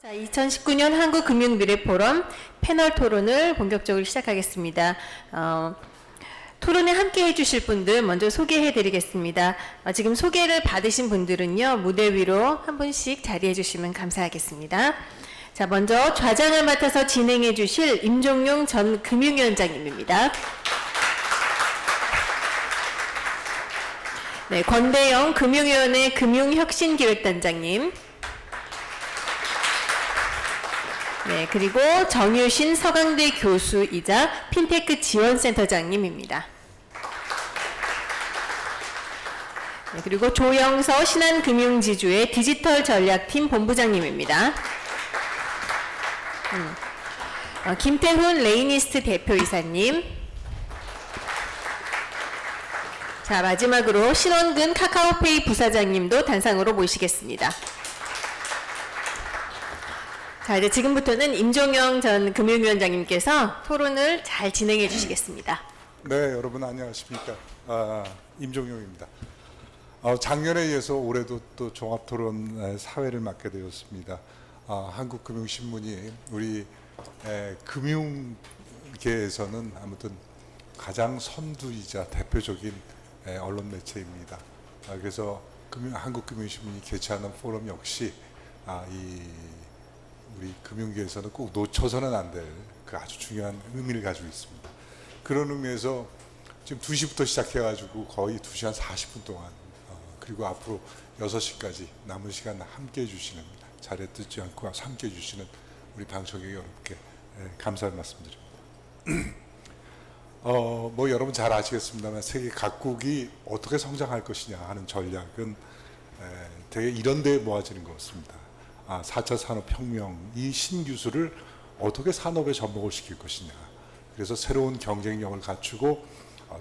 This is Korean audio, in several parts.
자, 2019년 한국금융미래포럼 패널 토론을 본격적으로 시작하겠습니다. 토론에 함께 해주실 분들 먼저 소개해 드리겠습니다. 지금 소개를 받으신 분들은요, 무대 위로 한 분씩 자리해 주시면 감사하겠습니다. 자, 먼저 좌장을 맡아서 진행해 주실 임종용 전 금융위원장님입니다. 네, 권대영 금융위원회 금융혁신기획단장님. 네, 그리고 정유신 서강대 교수이자 핀테크 지원센터장님입니다. 네, 그리고 조영서 신한금융지주의 디지털 전략팀 본부장님입니다. 김태훈 레이니스트 대표이사님. 자, 마지막으로 신원근 카카오페이 부사장님도 단상으로 모시겠습니다. 자, 이제 지금부터는 임종영 전 금융위원장님께서 토론을 잘 진행해 주시겠습니다. 네, 여러분 안녕하십니까. 임종용입니다. 작년에 이어서 올해도 또 종합토론 사회를 맡게 되었습니다. 한국금융신문이 우리 금융계에서는 아무튼 가장 선두이자 대표적인 언론 매체입니다. 그래서 한국금융신문이 개최하는 포럼 역시 우리 금융계에서는 꼭 놓쳐서는 안 될 그 아주 중요한 의미를 가지고 있습니다. 그런 의미에서 지금 2시부터 시작해가지고 거의 2시간 40분 동안 그리고 앞으로 6시까지 남은 시간 함께 해주시는, 자리에 듣지 않고 함께 해주시는 우리 방청객 여러분께 감사의 말씀드립니다. 뭐 여러분 잘 아시겠습니다만 세계 각국이 어떻게 성장할 것이냐 하는 전략은 되게 이런 데에 모아지는 것 같습니다. 4차 산업혁명, 이 신기술을 어떻게 산업에 접목을 시킬 것이냐. 그래서 새로운 경쟁력을 갖추고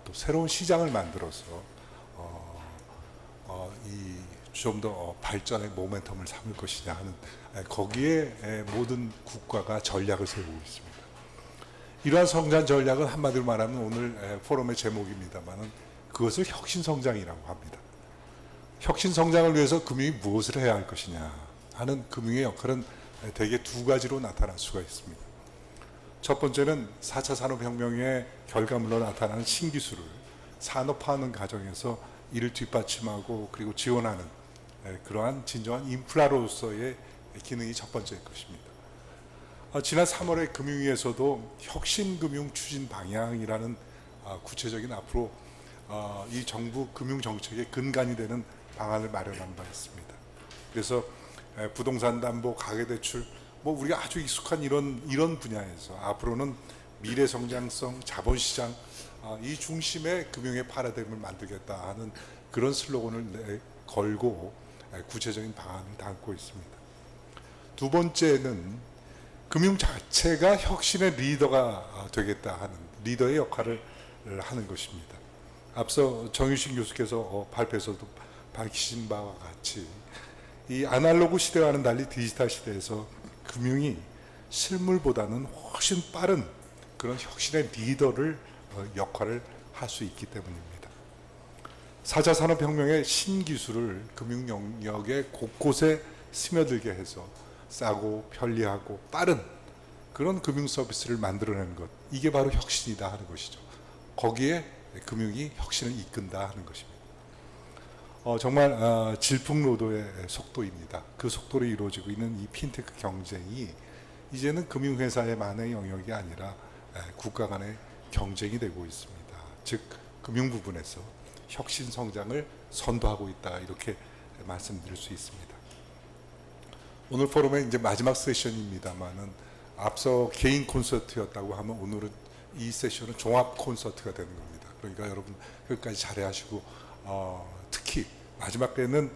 또 새로운 시장을 만들어서 좀 더 발전의 모멘텀을 삼을 것이냐 하는, 거기에 모든 국가가 전략을 세우고 있습니다. 이러한 성장 전략은 한마디로 말하면 오늘 포럼의 제목입니다만은 그것을 혁신성장이라고 합니다. 혁신성장을 위해서 금융이 무엇을 해야 할 것이냐 하는 금융의 역할은 대개 두 가지로 나타날 수가 있습니다. 첫 번째는 4차 산업혁명의 결과물로 나타나는 신기술을 산업화하는 과정에서 이를 뒷받침하고 그리고 지원하는 그러한 진정한 인프라로서의 기능이 첫 번째일 것입니다. 지난 3월에 금융위에서도 혁신금융 추진 방향이라는 구체적인 앞으로 이 정부 금융정책의 근간이 되는 방안을 마련한 바 있습니다. 그래서 부동산 담보, 가계대출, 뭐 우리가 아주 익숙한 이런 분야에서 앞으로는 미래 성장성, 자본시장 이 중심의 금융의 파라다임을 만들겠다 하는 그런 슬로건을 걸고 구체적인 방안을 담고 있습니다. 두 번째는 금융 자체가 혁신의 리더가 되겠다 하는 리더의 역할을 하는 것입니다. 앞서 정유신 교수께서 발표에서도 밝히신 바와 같이 이 아날로그 시대와는 달리 디지털 시대에서 금융이 실물보다는 훨씬 빠른 그런 혁신의 리더를 역할을 할 수 있기 때문입니다. 4차 산업혁명의 신기술을 금융 영역의 곳곳에 스며들게 해서 싸고 편리하고 빠른 그런 금융 서비스를 만들어내는 것, 이게 바로 혁신이다 하는 것이죠. 거기에 금융이 혁신을 이끈다 하는 것입니다. 정말 질풍노도의 속도입니다. 그 속도로 이루어지고 있는 이 핀테크 경쟁이 이제는 금융회사의만의 영역이 아니라 국가 간의 경쟁이 되고 있습니다. 즉 금융 부분에서 혁신 성장을 선도하고 있다, 이렇게 말씀드릴 수 있습니다. 오늘 포럼의 이제 마지막 세션입니다만은 앞서 개인 콘서트였다고 하면 오늘은 이 세션은 종합 콘서트가 되는 겁니다. 그러니까 여러분 끝까지 잘해하시고 특히 마지막에는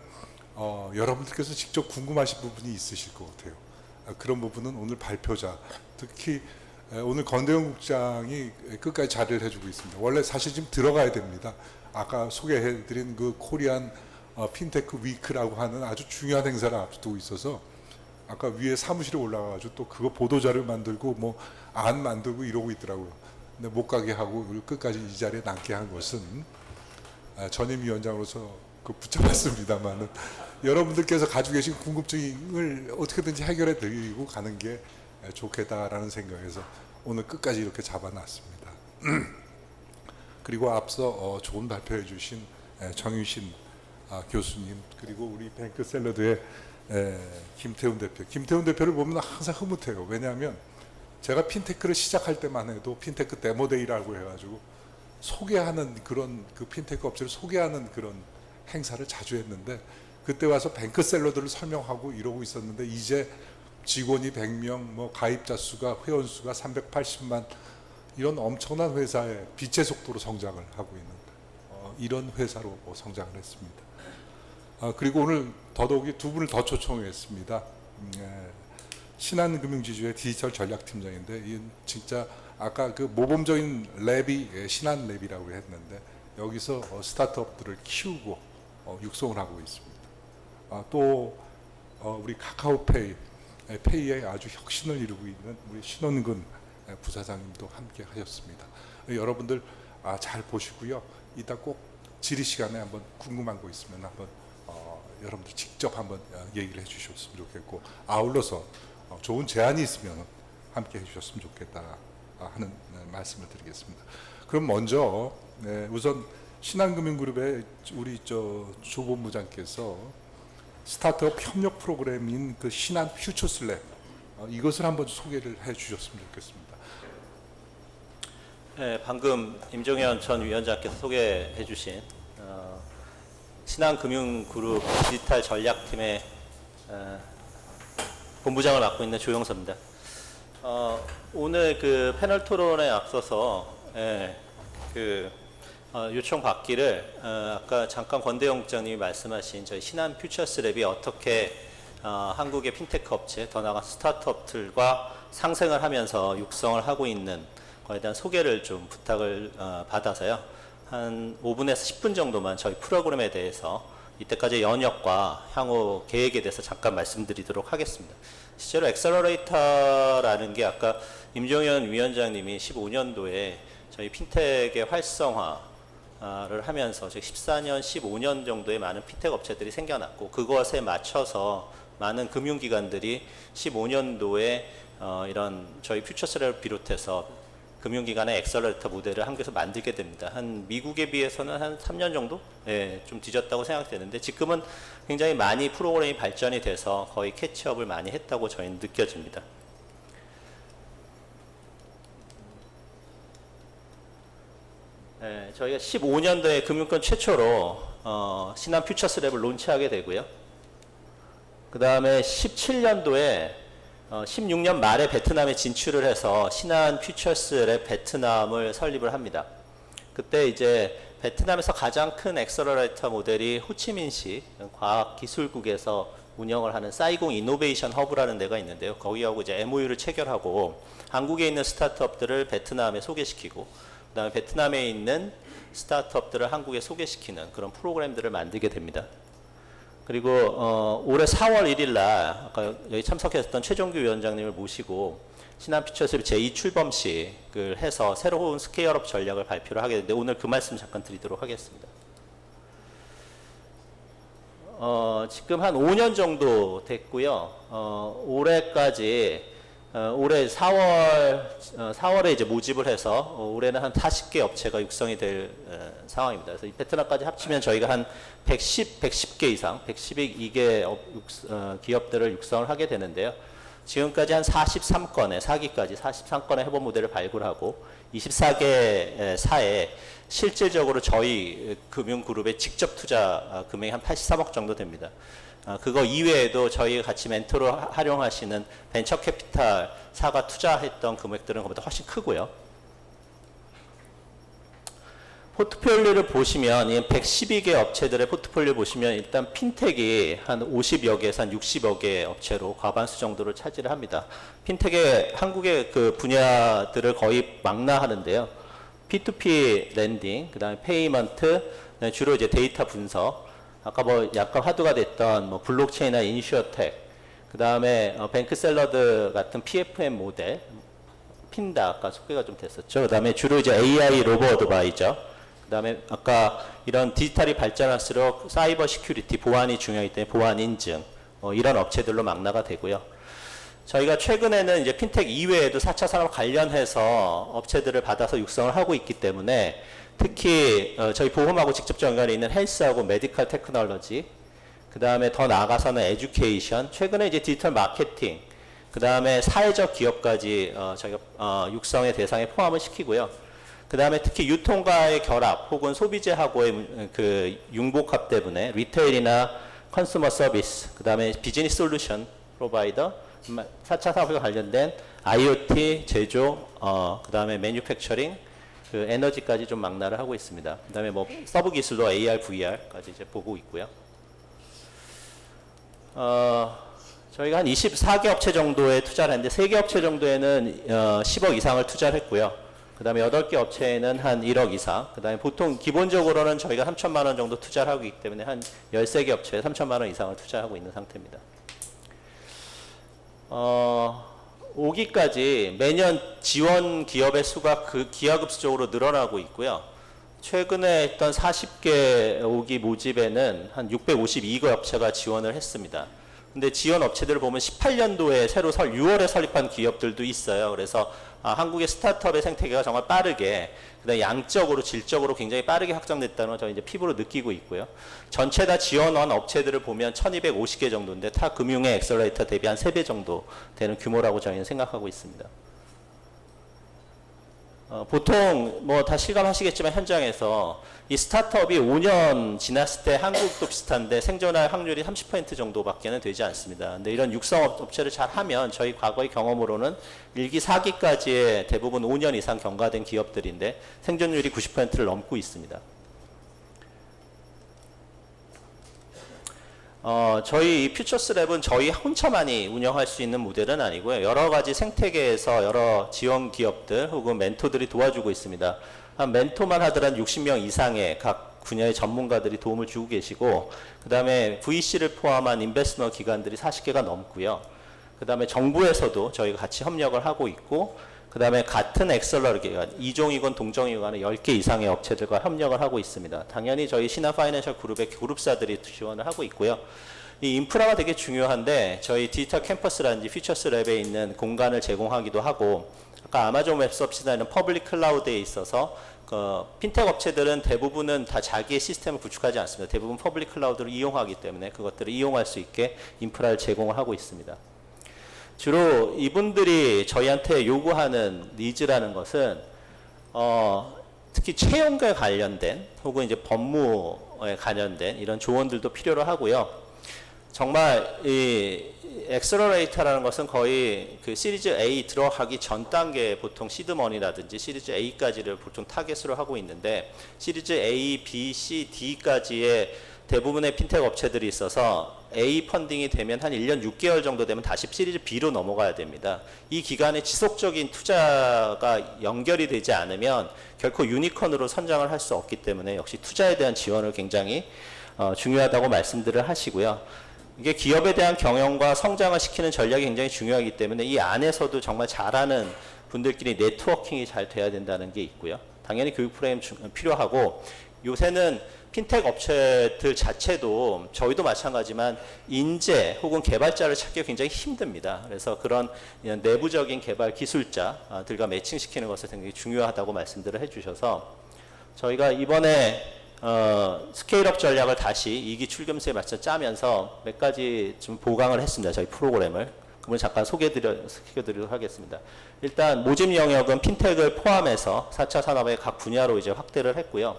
여러분들께서 직접 궁금하신 부분이 있으실 것 같아요. 그런 부분은 오늘 발표자, 특히 오늘 권대영 국장이 끝까지 자리를 해주고 있습니다. 원래 사실 지금 들어가야 됩니다. 아까 소개해드린 그 코리안 핀테크 위크라고 하는 아주 중요한 행사를 앞두고 있어서 아까 위에 사무실에 올라가가지고 또 그거 보도자료 만들고 뭐 안 만들고 이러고 있더라고요. 근데 못 가게 하고 끝까지 이 자리에 남게 한 것은 전임위원장으로서 붙여봤습니다만은 여러분들께서 가지고 계신 궁금증을 어떻게든지 해결해 드리고 가는 게 좋겠다라는 생각에서 오늘 끝까지 이렇게 잡아놨습니다. 그리고 앞서 좋은 발표해 주신 정유신 교수님, 그리고 우리 뱅크 샐러드의 김태훈 대표. 김태훈 대표를 보면 항상 흐뭇해요. 왜냐하면 제가 핀테크를 시작할 때만 해도 핀테크 데모데이라고 해가지고 소개하는 그런 그 핀테크 업체를 소개하는 그런 행사를 자주 했는데, 그때 와서 뱅크 샐러드를 설명하고 이러고 있었는데, 이제 직원이 100명, 뭐 가입자 수가, 회원 수가 380만, 이런 엄청난 회사에 빛의 속도로 성장을 하고 있는 이런 회사로 성장을 했습니다. 그리고 오늘 더더욱이 두 분을 더 초청했습니다. 신한금융지주의 디지털 전략팀장인데, 이 진짜 아까 그 모범적인 랩이 신한랩이라고 했는데, 여기서 스타트업들을 키우고 육성을 하고 있습니다. 또 우리 카카오페이 페이에 아주 혁신을 이루고 있는 우리 신원근 부사장님도 함께 하셨습니다. 여러분들 잘 보시고요. 이따 꼭 질의 시간에 한번 궁금한 거 있으면 한번 여러분들 직접 한번 얘기를 해주셨으면 좋겠고, 아울러서 좋은 제안이 있으면 함께 해주셨으면 좋겠다 하는 말씀을 드리겠습니다. 그럼 먼저 우선 신한금융그룹의 우리 조본부장께서 스타트업 협력 프로그램인 그 신한 퓨처스랩 이것을 한번 소개를 해주셨으면 좋겠습니다. 네, 방금 임종현 전 위원장께서 소개해 주신 신한금융그룹 디지털 전략팀의 본부장을 맡고 있는 조영서입니다. 오늘 그 패널 토론에 앞서서 요청 받기를 아까 잠깐 권대영 국장님이 말씀하신 저희 신한 퓨처스랩이 어떻게 한국의 핀테크 업체, 더 나아가 스타트업들과 상생을 하면서 육성을 하고 있는 거에 대한 소개를 좀 부탁을 받아서요. 한 5분에서 10분 정도만 저희 프로그램에 대해서 이때까지 연역과 향후 계획에 대해서 잠깐 말씀드리도록 하겠습니다. 실제로 엑셀러레이터라는 게 아까 임종현 위원장님이 15년도에 저희 핀텍의 활성화를 하면서 14년, 15년 정도의 많은 핀텍 업체들이 생겨났고, 그것에 맞춰서 많은 금융기관들이 15년도에 이런 저희 퓨처스를 비롯해서 금융기관의 엑셀러레이터 모델을 한국에서 만들게 됩니다. 한 미국에 비해서는 한 3년 정도? 좀 뒤졌다고 생각되는데, 지금은 굉장히 많이 프로그램이 발전이 돼서 거의 캐치업을 많이 했다고 저희는 느껴집니다. 저희가 15년도에 금융권 최초로 신한 퓨처스랩을 론치하게 되고요. 그 다음에 17년도에 16년 말에 베트남에 진출을 해서 신한 퓨처스랩 베트남을 설립을 합니다. 그때 이제 베트남에서 가장 큰 엑셀러레이터 모델이 호치민시 과학기술국에서 운영을 하는 사이공 이노베이션 허브라는 데가 있는데요. 거기하고 이제 MOU를 체결하고 한국에 있는 스타트업들을 베트남에 소개시키고, 그 다음에 베트남에 있는 스타트업들을 한국에 소개시키는 그런 프로그램들을 만들게 됩니다. 그리고 올해 4월 1일 날 아까 여기 참석했던 최종규 위원장님을 모시고 신한 퓨처스랩 제2 출범식을 해서 새로운 스케일업 전략을 발표를 하게 되는데, 오늘 그 말씀 잠깐 드리도록 하겠습니다. 지금 한 5년 정도 됐고요. 올해까지 올해 4월에 이제 모집을 해서 올해는 한 40개 업체가 육성이 될 상황입니다. 그래서 이 베트남까지 합치면 저희가 한 110개 이상, 112개 기업들을 육성을 하게 되는데요. 지금까지 한 43건의, 4기까지 43건의 해본 모델을 발굴하고 24개 사에 실질적으로 저희 금융그룹의 직접 투자 금액이 한 83억 정도 됩니다. 그거 이외에도 저희 같이 멘토로 활용하시는 벤처 캐피탈 사가 투자했던 금액들은 그보다 훨씬 크고요. 포트폴리오를 보시면 이 112개 업체들의 포트폴리오 보시면 일단 핀텍이 한 50여 개에서 한 60여 개 업체로 과반수 정도를 차지를 합니다. 핀텍의 한국의 그 분야들을 거의 망라하는데요. P2P 랜딩, 그 다음에 페이먼트, 주로 이제 데이터 분석, 아까 뭐 약간 화두가 됐던 뭐 블록체인이나 인슈어텍, 그 다음에 뱅크샐러드 같은 PFM 모델, 핀다 아까 소개가 좀 됐었죠. 그 다음에 주로 이제 AI 로보 어드바이저, 그다음에 아까 이런 디지털이 발전할수록 사이버 시큐리티 보안이 중요하기 때문에 보안 인증 이런 업체들로 망라가 되고요. 저희가 최근에는 이제 핀텍 이외에도 4차 산업 관련해서 업체들을 받아서 육성을 하고 있기 때문에 특히 저희 보험하고 직접 연관이 있는 헬스하고 메디컬 테크놀로지, 그 다음에 더 나아가서는 에듀케이션, 최근에 이제 디지털 마케팅, 그 다음에 사회적 기업까지 저희가 육성의 대상에 포함을 시키고요. 그 다음에 특히 유통과의 결합 혹은 소비재하고의 그 융복합 때문에 리테일이나 컨슈머 서비스, 그 다음에 비즈니스 솔루션 프로바이더, 4차 산업과 관련된 IoT, 제조, 그 다음에 매뉴팩처링, 그 에너지까지 좀 망라를 하고 있습니다. 그 다음에 뭐 서브 기술로 AR, VR까지 이제 보고 있고요. 저희가 한 24개 업체 정도에 투자를 했는데 3개 업체 정도에는 10억 이상을 투자를 했고요. 그 다음에 8개 업체에는 한 1억 이상, 그 다음에 보통 기본적으로는 저희가 3천만 원 정도 투자를 하고 있기 때문에 한 13개 업체에 3천만 원 이상을 투자하고 있는 상태입니다. 5기까지 매년 지원 기업의 수가 그 기하급수적으로 늘어나고 있고요. 최근에 했던 40개 5기 모집에는 한 652개 업체가 지원을 했습니다. 근데 지원 업체들을 보면 18년도에 새로 6월에 설립한 기업들도 있어요. 그래서 한국의 스타트업의 생태계가 정말 빠르게, 그다음에 양적으로, 질적으로 굉장히 빠르게 확장됐다는 걸 저희 이제 피부로 느끼고 있고요. 전체 다 지원한 업체들을 보면 1250개 정도인데 타 금융의 엑셀러레이터 대비 한 3배 정도 되는 규모라고 저희는 생각하고 있습니다. 보통 뭐 다 실감하시겠지만 현장에서 이 스타트업이 5년 지났을 때 한국도 비슷한데 생존할 확률이 30% 정도밖에는 되지 않습니다. 근데 이런 육성 업체를 잘 하면 저희 과거의 경험으로는 1기, 4기까지의 대부분 5년 이상 경과된 기업들인데 생존율이 90%를 넘고 있습니다. 저희 이 퓨처스랩은 저희 혼자만이 운영할 수 있는 모델은 아니고요. 여러 가지 생태계에서 여러 지원 기업들 혹은 멘토들이 도와주고 있습니다. 한 멘토만 하더라도 60명 이상의 각 분야의 전문가들이 도움을 주고 계시고, 그 다음에 VC를 포함한 인베스트먼트 기관들이 40개가 넘고요. 그 다음에 정부에서도 저희가 같이 협력을 하고 있고, 그 다음에 같은 엑셀러리 기관, 이종이건 동종이건 10개 이상의 업체들과 협력을 하고 있습니다. 당연히 저희 신한 파이낸셜 그룹의 그룹사들이 지원을 하고 있고요. 이 인프라가 되게 중요한데 저희 디지털 캠퍼스라든지 퓨처스랩에 있는 공간을 제공하기도 하고, 아까 아마존 웹 서비스나 퍼블릭 클라우드에 있어서 핀텍 업체들은 대부분은 다 자기의 시스템을 구축하지 않습니다. 대부분 퍼블릭 클라우드를 이용하기 때문에 그것들을 이용할 수 있게 인프라를 제공을 하고 있습니다. 주로 이분들이 저희한테 요구하는 니즈라는 것은 특히 채용과 관련된 혹은 이제 법무에 관련된 이런 조언들도 필요로 하고요. 정말 이 엑셀러레이터라는 것은 거의 그 시리즈 A 들어가기 전 단계에 보통 시드머니라든지 시리즈 A까지를 보통 타겟으로 하고 있는데 시리즈 A, B, C, D까지의 대부분의 핀텍 업체들이 있어서 A 펀딩이 되면 한 1년 6개월 정도 되면 다시 시리즈 B로 넘어가야 됩니다. 이 기간에 지속적인 투자가 연결이 되지 않으면 결코 유니콘으로 선정을 할 수 없기 때문에 역시 투자에 대한 지원을 굉장히 중요하다고 말씀들을 하시고요. 이게 기업에 대한 경영과 성장을 시키는 전략이 굉장히 중요하기 때문에 이 안에서도 정말 잘하는 분들끼리 네트워킹이 잘 돼야 된다는 게 있고요. 당연히 교육 프로그램 필요하고, 요새는 핀텍 업체들 자체도 저희도 마찬가지지만 인재 혹은 개발자를 찾기 굉장히 힘듭니다. 그래서 그런 내부적인 개발 기술자들과 매칭시키는 것이 굉장히 중요하다고 말씀들을 해주셔서 저희가 이번에 스케일업 전략을 다시 2기 출금세에 맞춰 짜면서 몇 가지 좀 보강을 했습니다. 저희 프로그램을. 그분 잠깐 소개해드리도록 하겠습니다. 일단 모집 영역은 핀텍을 포함해서 4차 산업의 각 분야로 이제 확대를 했고요.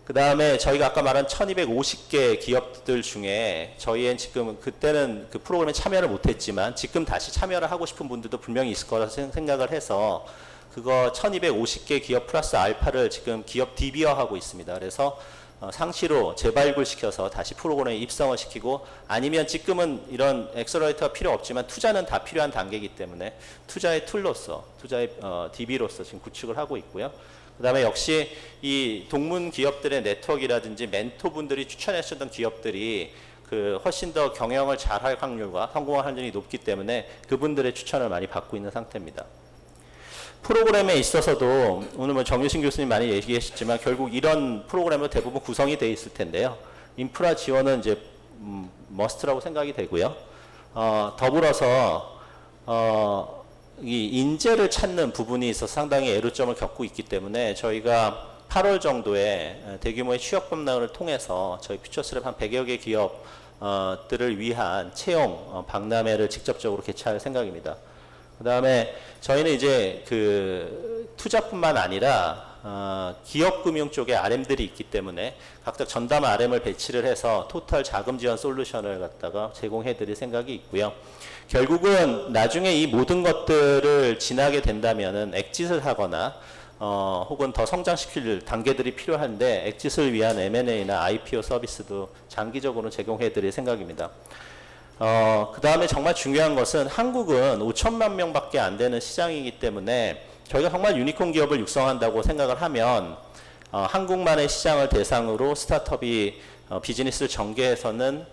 그 다음에 저희가 아까 말한 1250개 기업들 중에 저희는 지금 그때는 그 프로그램에 참여를 못했지만 지금 다시 참여를 하고 싶은 분들도 분명히 있을 거라 생각을 해서 그거 1250개 기업 플러스 알파를 지금 기업 DB화하고 있습니다. 그래서 상시로 재발굴시켜서 다시 프로그램에 입성을 시키고, 아니면 지금은 이런 엑셀러레이터가 필요 없지만 투자는 다 필요한 단계이기 때문에 투자의 툴로서, 투자의 DB로서 지금 구축을 하고 있고요. 그 다음에 역시 이 동문 기업들의 네트워크라든지 멘토분들이 추천해 주셨던 기업들이 그 훨씬 더 경영을 잘할 확률과 성공할 확률이 높기 때문에 그분들의 추천을 많이 받고 있는 상태입니다. 프로그램에 있어서도 오늘 뭐 정유신 교수님 많이 얘기하셨지만 결국 이런 프로그램으로 대부분 구성이 되어 있을 텐데요. 인프라 지원은 이제 머스트라고 생각이 되고요. 더불어서 이 인재를 찾는 부분이 있어서 상당히 애로점을 겪고 있기 때문에 저희가 8월 정도에 대규모의 취업 검락을 통해서 저희 퓨처스랩 한 100여 개 기업들을 위한 채용 박람회를 직접적으로 개최할 생각입니다. 그 다음에 저희는 이제 그 투자뿐만 아니라 기업금융 쪽에 RM들이 있기 때문에 각각 전담 RM을 배치를 해서 토탈 자금 지원 솔루션을 갖다가 제공해 드릴 생각이 있고요. 결국은 나중에 이 모든 것들을 지나게 된다면은 엑짓을 하거나 혹은 더 성장시킬 단계들이 필요한데 엑짓을 위한 M&A나 IPO 서비스도 장기적으로 제공해 드릴 생각입니다. 그 다음에 정말 중요한 것은 한국은 5천만 명밖에 안 되는 시장이기 때문에 저희가 정말 유니콘 기업을 육성한다고 생각을 하면 한국만의 시장을 대상으로 스타트업이 비즈니스를 전개해서는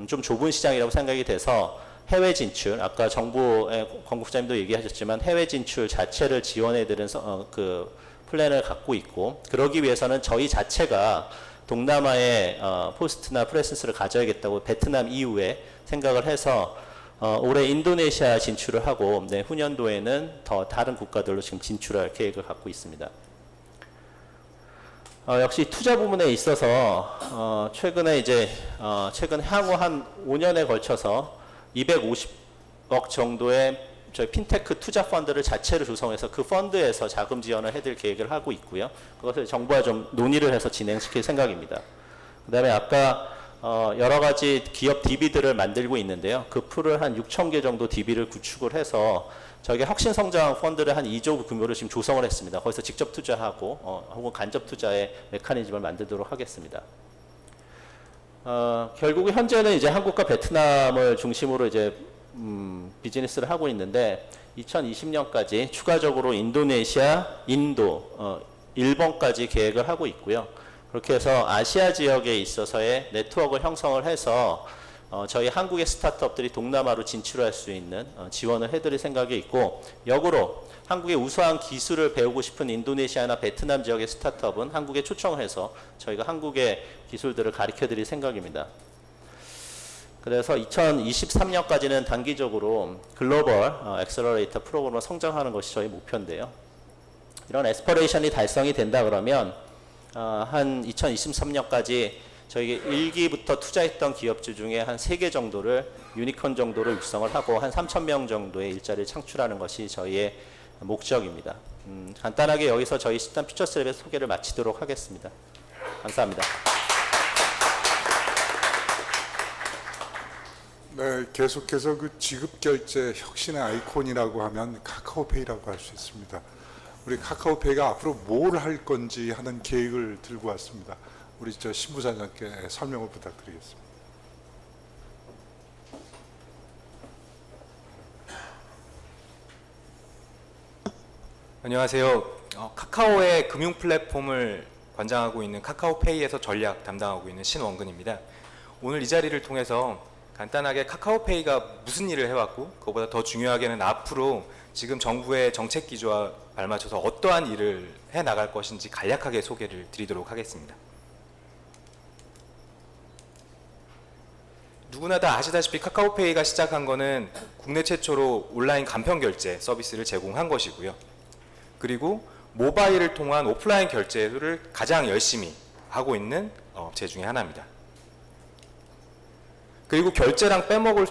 좀 좁은 시장이라고 생각이 돼서 해외 진출, 아까 정부의 건국장님도 얘기하셨지만 해외 진출 자체를 지원해드리는 그 플랜을 갖고 있고, 그러기 위해서는 저희 자체가 동남아에 포스트나 프레센스를 가져야겠다고 베트남 이후에 생각을 해서 올해 인도네시아 진출을 하고 후년도에는 더 다른 국가들로 지금 진출할 계획을 갖고 있습니다. 역시 투자 부분에 있어서 최근에 이제 최근 향후 한 5년에 걸쳐서 250억 정도의 저희 핀테크 투자 펀드를 자체를 조성해서 그 펀드에서 자금 지원을 해드릴 계획을 하고 있고요. 그것을 정부와 좀 논의를 해서 진행시킬 생각입니다. 그 다음에 아까 여러 가지 기업 DB들을 만들고 있는데요. 그 풀을 한 6천 개 정도 DB를 구축을 해서 저희가 혁신성장 펀드를 한 2조 규모를 지금 조성을 했습니다. 거기서 직접 투자하고 혹은 간접 투자의 메커니즘을 만들도록 하겠습니다. 결국 현재는 이제 한국과 베트남을 중심으로 이제 비즈니스를 하고 있는데 2020년까지 추가적으로 인도네시아, 인도, 일본까지 계획을 하고 있고요. 그렇게 해서 아시아 지역에 있어서의 네트워크를 형성을 해서 저희 한국의 스타트업들이 동남아로 진출할 수 있는 지원을 해드릴 생각이 있고, 역으로 한국의 우수한 기술을 배우고 싶은 인도네시아나 베트남 지역의 스타트업은 한국에 초청을 해서 저희가 한국의 기술들을 가르쳐 드릴 생각입니다. 그래서 2023년까지는 단기적으로 글로벌 엑셀러레이터 프로그램으로 성장하는 것이 저희 목표인데요. 이런 에스퍼레이션이 달성이 된다 그러면 한 2023년까지 저희 1기부터 투자했던 기업주 중에 한 3개 정도를 유니콘 정도로 육성을 하고 한 3,000명 정도의 일자리를 창출하는 것이 저희의 목적입니다. 간단하게 여기서 저희 시스템 퓨처스랩의 소개를 마치도록 하겠습니다. 감사합니다. 네, 계속해서 그 지급결제 혁신의 아이콘이라고 하면 카카오페이라고 할 수 있습니다. 우리 카카오페이가 앞으로 뭘 할 건지 하는 계획을 들고 왔습니다. 우리 신부사장께 설명을 부탁드리겠습니다. 안녕하세요. 카카오의 금융 플랫폼을 관장하고 있는 카카오페이에서 전략 담당하고 있는 신원근입니다. 오늘 이 자리를 통해서 간단하게 카카오페이가 무슨 일을 해왔고, 그것보다 더 중요하게는 앞으로 지금 정부의 정책 기조와 발맞춰서 어떠한 일을 해나갈 것인지 간략하게 소개를 드리도록 하겠습니다. 누구나 다 아시다시피 카카오페이가 시작한 거는 국내 최초로 온라인 간편 결제 서비스를 제공한 것이고요. 그리고 모바일을 통한 오프라인 결제를 가장 열심히 하고 있는 업체 중에 하나입니다. 그리고 결제랑 빼먹을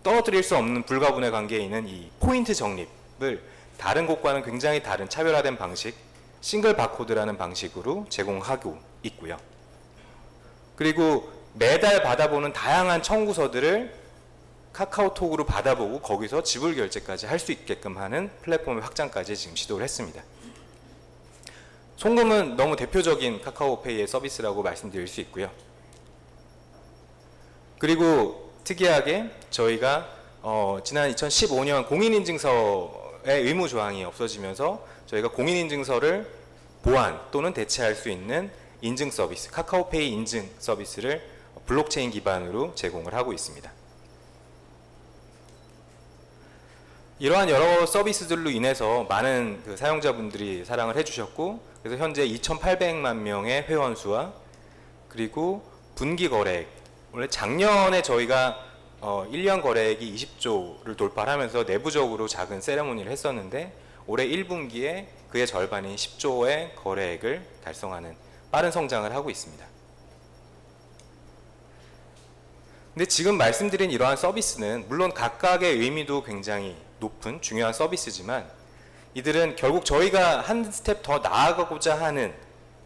떨어뜨릴 수 없는 불가분의 관계에 있는 이 포인트 적립을 다른 곳과는 굉장히 다른 차별화된 방식, 싱글 바코드라는 방식으로 제공하고 있고요. 그리고 매달 받아보는 다양한 청구서들을 카카오톡으로 받아보고 거기서 지불 결제까지 할 수 있게끔 하는 플랫폼의 확장까지 지금 시도를 했습니다. 송금은 너무 대표적인 카카오페이의 서비스라고 말씀드릴 수 있고요. 그리고 특이하게 저희가 지난 2015년 공인인증서의 의무 조항이 없어지면서 저희가 공인인증서를 보완 또는 대체할 수 있는 인증 서비스, 카카오페이 인증 서비스를 블록체인 기반으로 제공을 하고 있습니다. 이러한 여러 서비스들로 인해서 많은 그 사용자분들이 사랑을 해주셨고, 그래서 현재 2,800만 명의 회원 수와 그리고 분기 거래액, 원래 작년에 저희가 1년 거래액이 20조를 돌파하면서 내부적으로 작은 세레모니를 했었는데, 올해 1분기에 그의 절반인 10조의 거래액을 달성하는 빠른 성장을 하고 있습니다. 근데 지금 말씀드린 이러한 서비스는 물론 각각의 의미도 굉장히 높은 중요한 서비스지만, 이들은 결국 저희가 한 스텝 더 나아가고자 하는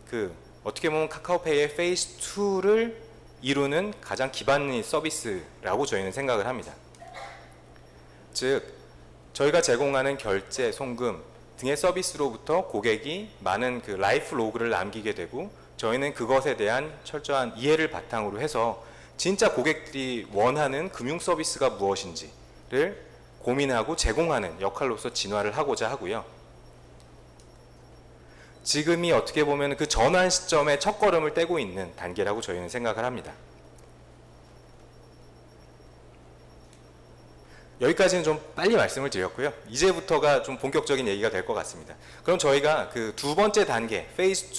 그 어떻게 보면 카카오페이의 페이스 2를 이루는 가장 기반의 서비스라고 저희는 생각을 합니다. 즉, 저희가 제공하는 결제, 송금 등의 서비스로부터 고객이 많은 그 라이프 로그를 남기게 되고, 저희는 그것에 대한 철저한 이해를 바탕으로 해서 진짜 고객들이 원하는 금융 서비스가 무엇인지를 고민하고 제공하는 역할로서 진화를 하고자 하고요. 지금이 어떻게 보면 그 전환 시점의 첫걸음을 떼고 있는 단계라고 저희는 생각을 합니다. 여기까지는 좀 빨리 말씀을 드렸고요. 이제부터가 좀 본격적인 얘기가 될 것 같습니다. 그럼 저희가 그 두 번째 단계, 페이스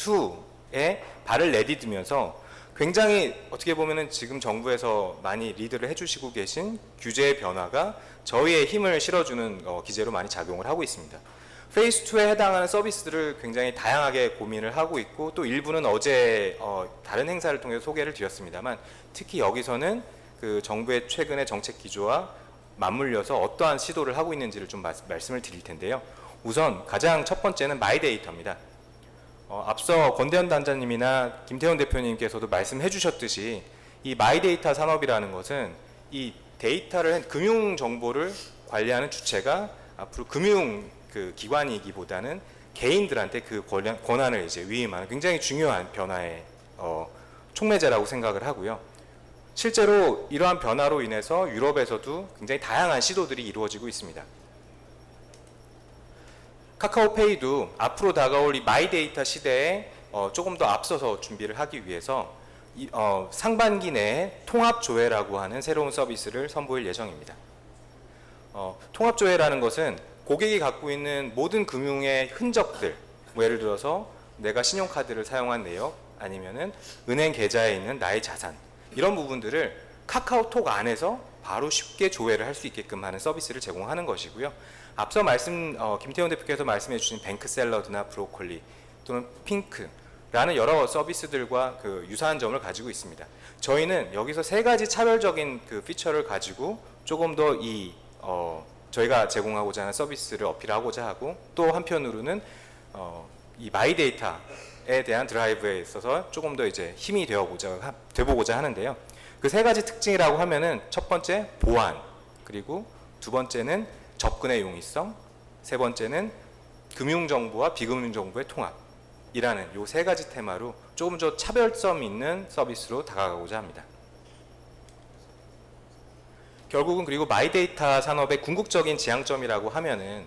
2에 발을 내디디면서 굉장히 어떻게 보면은 지금 정부에서 많이 리드를 해주시고 계신 규제의 변화가 저희의 힘을 실어주는 기제로 많이 작용을 하고 있습니다. 페이스 2에 해당하는 서비스들을 굉장히 다양하게 고민을 하고 있고, 또 일부는 어제 다른 행사를 통해 소개를 드렸습니다만, 특히 여기서는 그 정부의 최근의 정책 기조와 맞물려서 어떠한 시도를 하고 있는지를 좀 말씀을 드릴 텐데요. 우선 가장 첫 번째는 마이데이터입니다. 앞서 권대현 단장님이나 김태원 대표님께서도 말씀해 주셨듯이 이 마이데이터 산업이라는 것은 이 데이터를, 금융 정보를 관리하는 주체가 앞으로 금융 그 기관이기보다는 개인들한테 그 권한을 이제 위임하는 굉장히 중요한 변화의 촉매제라고 생각을 하고요. 실제로 이러한 변화로 인해서 유럽에서도 굉장히 다양한 시도들이 이루어지고 있습니다. 카카오페이도 앞으로 다가올 이 마이데이터 시대에 조금 더 앞서서 준비를 하기 위해서 상반기 내에 통합조회라고 하는 새로운 서비스를 선보일 예정입니다. 통합조회라는 것은 고객이 갖고 있는 모든 금융의 흔적들, 뭐 예를 들어서 내가 신용카드를 사용한 내역, 아니면은 은행 계좌에 있는 나의 자산, 이런 부분들을 카카오톡 안에서 바로 쉽게 조회를 할 수 있게끔 하는 서비스를 제공하는 것이고요. 앞서 김태원 대표께서 말씀해 주신 뱅크 샐러드나 브로콜리 또는 핑크라는 여러 서비스들과 그 유사한 점을 가지고 있습니다. 저희는 여기서 세 가지 차별적인 그 피처를 가지고 조금 더 저희가 제공하고자 하는 서비스를 어필하고자 하고, 또 한편으로는 이 마이데이터에 대한 드라이브에 있어서 조금 더 이제 힘이 되보고자 하는데요. 그 세 가지 특징이라고 하면은 첫 번째 보안, 그리고 두 번째는 접근의 용이성, 세 번째는 금융정보와 비금융정보의 통합이라는 요 세 가지 테마로 조금 더 차별점 있는 서비스로 다가가고자 합니다. 결국은 그리고 마이데이터 산업의 궁극적인 지향점이라고 하면은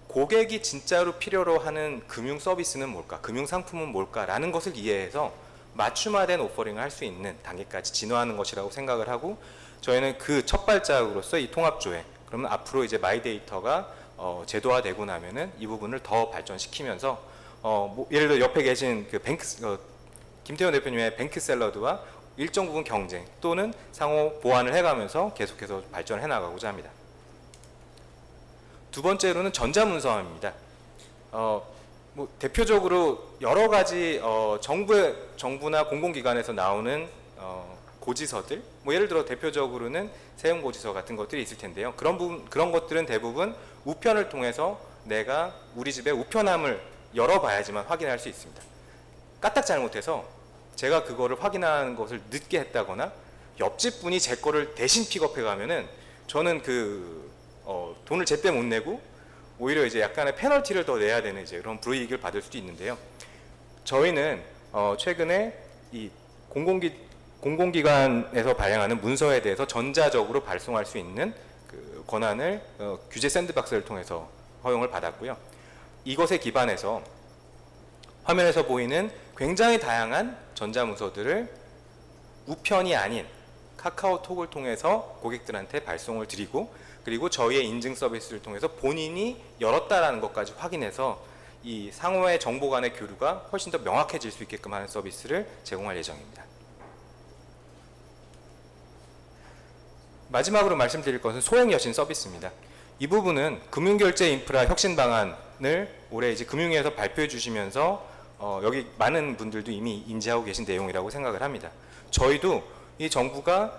고객이 진짜로 필요로 하는 금융 서비스는 뭘까, 금융 상품은 뭘까라는 것을 이해해서 맞춤화된 오퍼링을 할 수 있는 단계까지 진화하는 것이라고 생각을 하고, 저희는 그 첫 발자국으로서 이 통합조회, 그러면 앞으로 이제 마이데이터가 제도화되고 나면은 이 부분을 더 발전시키면서 예를 들어 옆에 계신 그 김태원 대표님의 뱅크 샐러드와 일정 부분 경쟁 또는 상호 보완을 해가면서 계속해서 발전을 해나가고자 합니다. 두 번째로는 전자문서입니다. 대표적으로 여러 가지 정부나 공공기관에서 나오는 고지서들, 예를 들어 대표적으로는 세금고지서 같은 것들이 있을 텐데요. 그런 것들은 대부분 우편을 통해서 내가 우리 집의 우편함을 열어봐야지만 확인할 수 있습니다. 까딱 잘못해서 제가 그거를 확인하는 것을 늦게 했다거나 옆집 분이 제 거를 대신 픽업해 가면은 저는 돈을 제때 못 내고 오히려 이제 약간의 페널티를 더 내야 되는 이제 그런 불이익을 받을 수도 있는데요. 저희는 최근에 이 공공기관에서 발행하는 문서에 대해서 전자적으로 발송할 수 있는 그 권한을 규제 샌드박스를 통해서 허용을 받았고요. 이것에 기반해서 화면에서 보이는 굉장히 다양한 전자문서들을 우편이 아닌 카카오톡을 통해서 고객들한테 발송을 드리고 그리고 저희의 인증 서비스를 통해서 본인이 열었다라는 것까지 확인해서 이 상호의 정보 간의 교류가 훨씬 더 명확해질 수 있게끔 하는 서비스를 제공할 예정입니다. 마지막으로 말씀드릴 것은 소액여신 서비스입니다. 이 부분은 금융결제 인프라 혁신 방안을 올해 이제 금융위에서 발표해 주시면서 여기 많은 분들도 이미 인지하고 계신 내용이라고 생각을 합니다. 저희도 이 정부가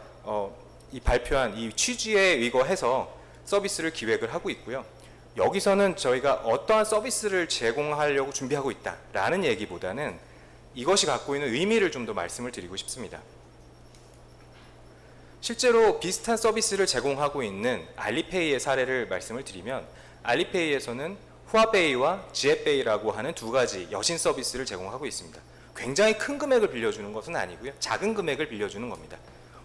이 발표한 이 취지에 의거해서 서비스를 기획을 하고 있고요. 여기서는 저희가 어떠한 서비스를 제공하려고 준비하고 있다라는 얘기보다는 이것이 갖고 있는 의미를 좀 더 말씀을 드리고 싶습니다. 실제로 비슷한 서비스를 제공하고 있는 알리페이의 사례를 말씀을 드리면 알리페이에서는 후아베이와 지에페이라고 하는 두 가지 여신 서비스를 제공하고 있습니다. 굉장히 큰 금액을 빌려주는 것은 아니고요. 작은 금액을 빌려주는 겁니다.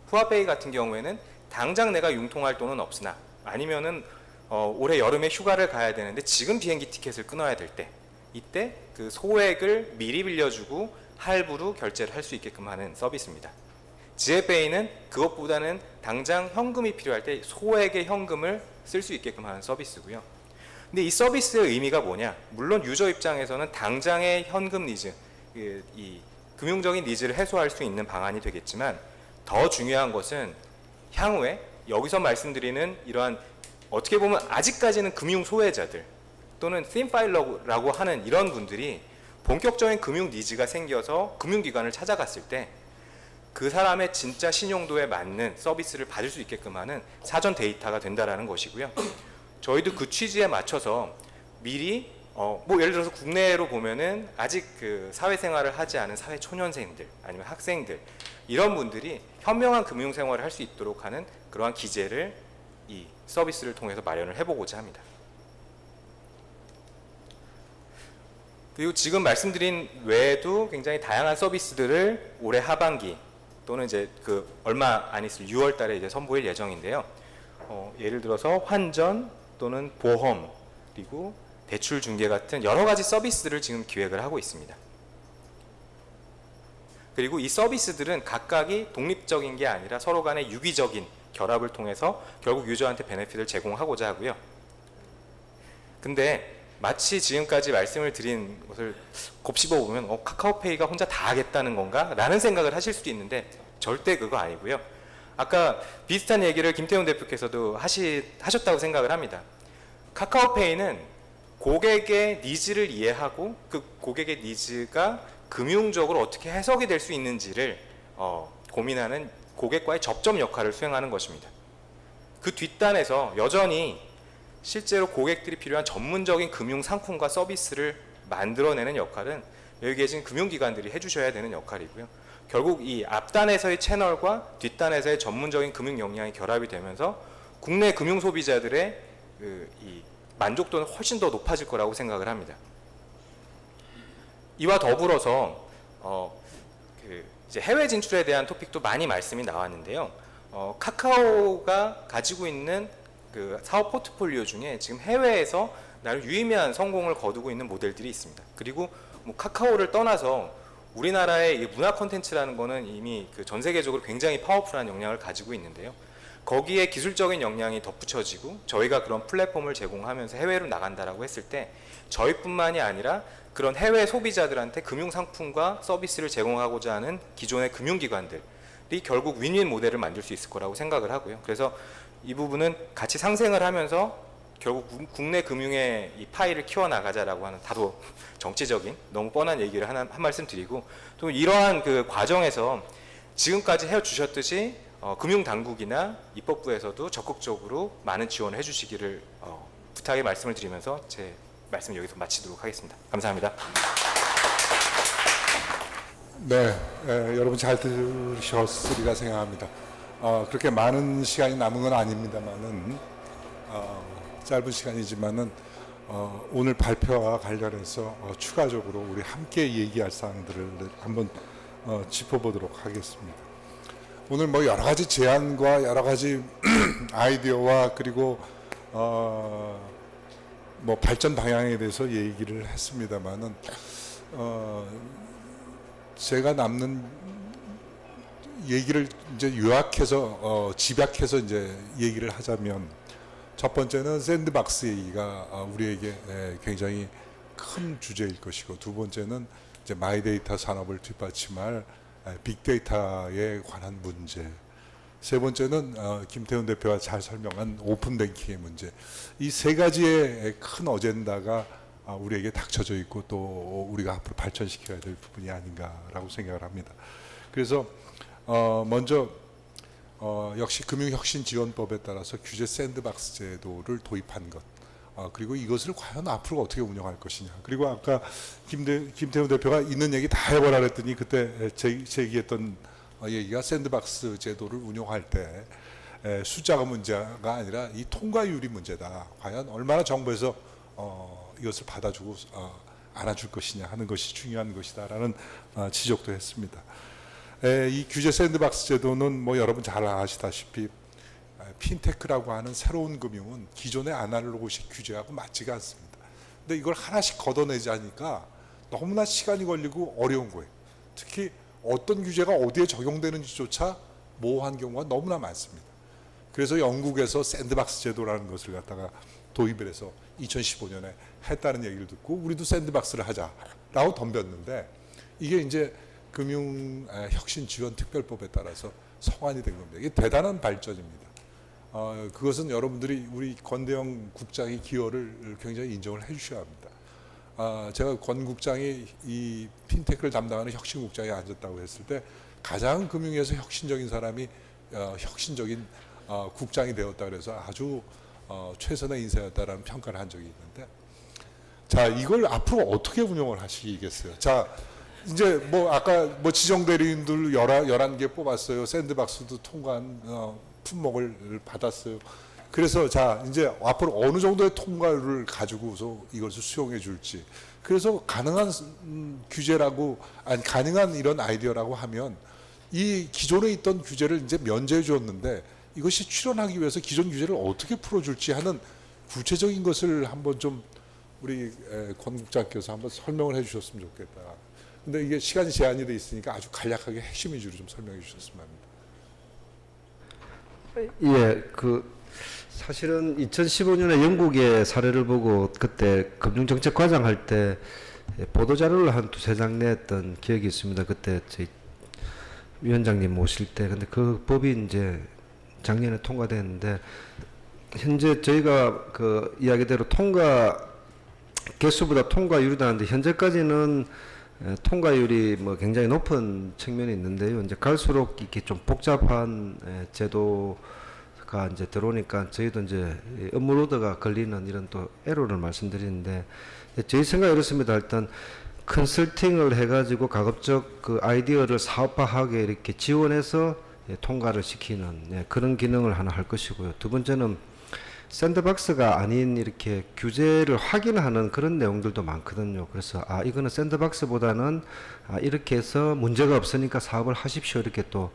후아베이 같은 경우에는 당장 내가 융통할 돈은 없으나 아니면은 올해 여름에 휴가를 가야 되는데 지금 비행기 티켓을 끊어야 될 때 이때 그 소액을 미리 빌려주고 할부로 결제를 할 수 있게끔 하는 서비스입니다. 지에페이는 그것보다는 당장 현금이 필요할 때 소액의 현금을 쓸 수 있게끔 하는 서비스고요. 근데 이 서비스의 의미가 뭐냐? 물론 유저 입장에서는 당장의 현금 니즈, 이 금융적인 니즈를 해소할 수 있는 방안이 되겠지만 더 중요한 것은 향후에 여기서 말씀드리는 이러한 어떻게 보면 아직까지는 금융 소외자들 또는 틴파일러라고 하는 이런 분들이 본격적인 금융 니즈가 생겨서 금융기관을 찾아갔을 때 그 사람의 진짜 신용도에 맞는 서비스를 받을 수 있게끔 하는 사전 데이터가 된다라는 것이고요. 저희도 그 취지에 맞춰서 미리 뭐 예를 들어서 국내로 보면은 아직 그 사회생활을 하지 않은 사회 초년생들 아니면 학생들 이런 분들이 현명한 금융 생활을 할 수 있도록 하는 그러한 기제를 이 서비스를 통해서 마련을 해보고자 합니다. 그리고 지금 말씀드린 외에도 굉장히 다양한 서비스들을 올해 하반기 또는 이제 그 얼마 안 있을 6월 달에 이제 선보일 예정인데요. 예를 들어서 환전 또는 보험 그리고 대출 중개 같은 여러 가지 서비스를 지금 기획을 하고 있습니다. 그리고 이 서비스들은 각각이 독립적인 게 아니라 서로 간의 유기적인 결합을 통해서 결국 유저한테 베네핏을 제공하고자 하고요. 근데 마치 지금까지 말씀을 드린 것을 곱씹어 보면 카카오페이가 혼자 다 하겠다는 건가? 라는 생각을 하실 수도 있는데 절대 그거 아니고요. 아까 비슷한 얘기를 김태훈 대표께서도 하셨다고 생각을 합니다. 카카오페이는 고객의 니즈를 이해하고 그 고객의 니즈가 금융적으로 어떻게 해석이 될 수 있는지를 고민하는 고객과의 접점 역할을 수행하는 것입니다. 그 뒷단에서 여전히 실제로 고객들이 필요한 전문적인 금융 상품과 서비스를 만들어내는 역할은 여기 계신 금융기관들이 해주셔야 되는 역할이고요. 결국 이 앞단에서의 채널과 뒷단에서의 전문적인 금융 역량이 결합이 되면서 국내 금융 소비자들의 이 만족도는 훨씬 더 높아질 거라고 생각을 합니다. 이와 더불어서 이제 해외 진출에 대한 토픽도 많이 말씀이 나왔는데요. 카카오가 가지고 있는 그 사업 포트폴리오 중에 지금 해외에서 나름 유의미한 성공을 거두고 있는 모델들이 있습니다. 그리고 뭐 카카오를 떠나서 우리나라의 문화 콘텐츠라는 거는 이미 그 전 세계적으로 굉장히 파워풀한 역량을 가지고 있는데요. 거기에 기술적인 역량이 덧붙여지고 저희가 그런 플랫폼을 제공하면서 해외로 나간다라고 했을 때 저희뿐만이 아니라 그런 해외 소비자들한테 금융 상품과 서비스를 제공하고자 하는 기존의 금융기관들이 결국 윈윈 모델을 만들 수 있을 거라고 생각을 하고요. 그래서 이 부분은 같이 상생을 하면서 결국 국내 금융의 이 파이를 키워나가자라고 하는 다소 정치적인 너무 뻔한 얘기를 한 말씀 드리고 또 이러한 그 과정에서 지금까지 해주셨듯이 금융당국이나 입법부에서도 적극적으로 많은 지원을 해주시기를 부탁의 말씀을 드리면서 제 말씀 여기서 마치도록 하겠습니다. 감사합니다. 네, 여러분 잘 들으셨으리라 생각합니다. 그렇게 많은 시간이 남은 건 아닙니다만은 짧은 시간이지만은 오늘 발표와 관련해서 추가적으로 우리 함께 얘기할 사항들을 한번 짚어보도록 하겠습니다. 오늘 뭐 여러 가지 제안과 여러 가지 아이디어와 그리고 뭐 발전 방향에 대해서 얘기를 했습니다만은 제가 남는 얘기를 이제 요약해서 집약해서 이제 얘기를 하자면 첫 번째는 샌드박스 얘기가 우리에게 굉장히 큰 주제일 것이고, 두 번째는 이제 마이데이터 산업을 뒷받침할 빅데이터에 관한 문제, 세 번째는 김태훈 대표가 잘 설명한 오픈뱅킹의 문제. 이 세 가지의 큰 어젠다가 우리에게 닥쳐져 있고 또 우리가 앞으로 발전시켜야 될 부분이 아닌가라고 생각을 합니다. 그래서 먼저 역시 금융혁신지원법에 따라서 규제 샌드박스 제도를 도입한 것, 그리고 이것을 과연 앞으로 어떻게 운영할 것이냐. 그리고 아까 김태훈 대표가 있는 얘기 다 해보라 그랬더니 그때 제기했던 얘기가 샌드박스 제도를 운영할 때 숫자가 문제가 아니라 이 통과율이 문제다. 과연 얼마나 정부에서 이것을 받아주고 안아줄 것이냐 하는 것이 중요한 것이다라는 지적도 했습니다. 이 규제 샌드박스 제도는 뭐 여러분 잘 아시다시피 핀테크라고 하는 새로운 금융은 기존의 아날로그식 규제하고 맞지가 않습니다. 근데 이걸 하나씩 걷어내자니까 너무나 시간이 걸리고 어려운 거예요. 특히 어떤 규제가 어디에 적용되는지조차 모호한 경우가 너무나 많습니다. 그래서 영국에서 샌드박스 제도라는 것을 갖다가 도입을 해서 2015년에 했다는 얘기를 듣고 우리도 샌드박스를 하자라고 덤볐는데, 이게 이제 금융혁신지원특별법에 따라서 성안이 된 겁니다. 이게 대단한 발전입니다. 그것은 여러분들이 우리 권대영 국장의 기여를 굉장히 인정을 해주셔야 합니다. 제가 권 국장이 이 핀테크를 담당하는 혁신국장에 앉았다고 했을 때 가장 금융에서 혁신적인 사람이 혁신적인 국장이 되었다 그래서 아주 최선의 인사였다라는 평가를 한 적이 있는데, 자, 이걸 앞으로 어떻게 운영을 하시겠어요? 자, 이제 뭐 아까 뭐 지정대리인들 11개 뽑았어요. 샌드박스도 통과한 품목을 받았어요. 그래서 자, 이제 앞으로 어느 정도의 통과율을 가지고서 이것을 수용해 줄지. 그래서 가능한 규제라고, 아니 가능한 이런 아이디어라고 하면 이 기존에 있던 규제를 이제 면제해 줬는데 이것이 출현하기 위해서 기존 규제를 어떻게 풀어줄지 하는 구체적인 것을 한번 좀 우리 권 국장께서 한번 설명을 해 주셨으면 좋겠다. 근데 이게 시간이 제한이 돼 있으니까 아주 간략하게 핵심 위주로 좀 설명해 주셨으면 합니다. 예, 사실은 2015년에 영국의 사례를 보고 그때 금융정책과장 할 때 보도자료를 한 두세 장 냈던 기억이 있습니다. 그때 저희 위원장님 모실 때. 근데 그 법이 이제 작년에 통과됐는데, 현재 저희가 그 이야기대로 통과 개수보다 통과율이 나는데 현재까지는 통과율이 뭐 굉장히 높은 측면이 있는데요. 이제 갈수록 이렇게 좀 복잡한 제도가 이제 들어오니까 저희도 이제 업무로드가 걸리는 이런 또 에러를 말씀드리는데, 저희 생각이 이렇습니다. 일단 컨설팅을 해가지고 가급적 그 아이디어를 사업화하게 이렇게 지원해서 통과를 시키는 그런 기능을 하나 할 것이고요. 두 번째는 샌드박스가 아닌 이렇게 규제를 확인하는 그런 내용들도 많거든요. 그래서 이거는 샌드박스보다는 이렇게 해서 문제가 없으니까 사업을 하십시오, 이렇게 또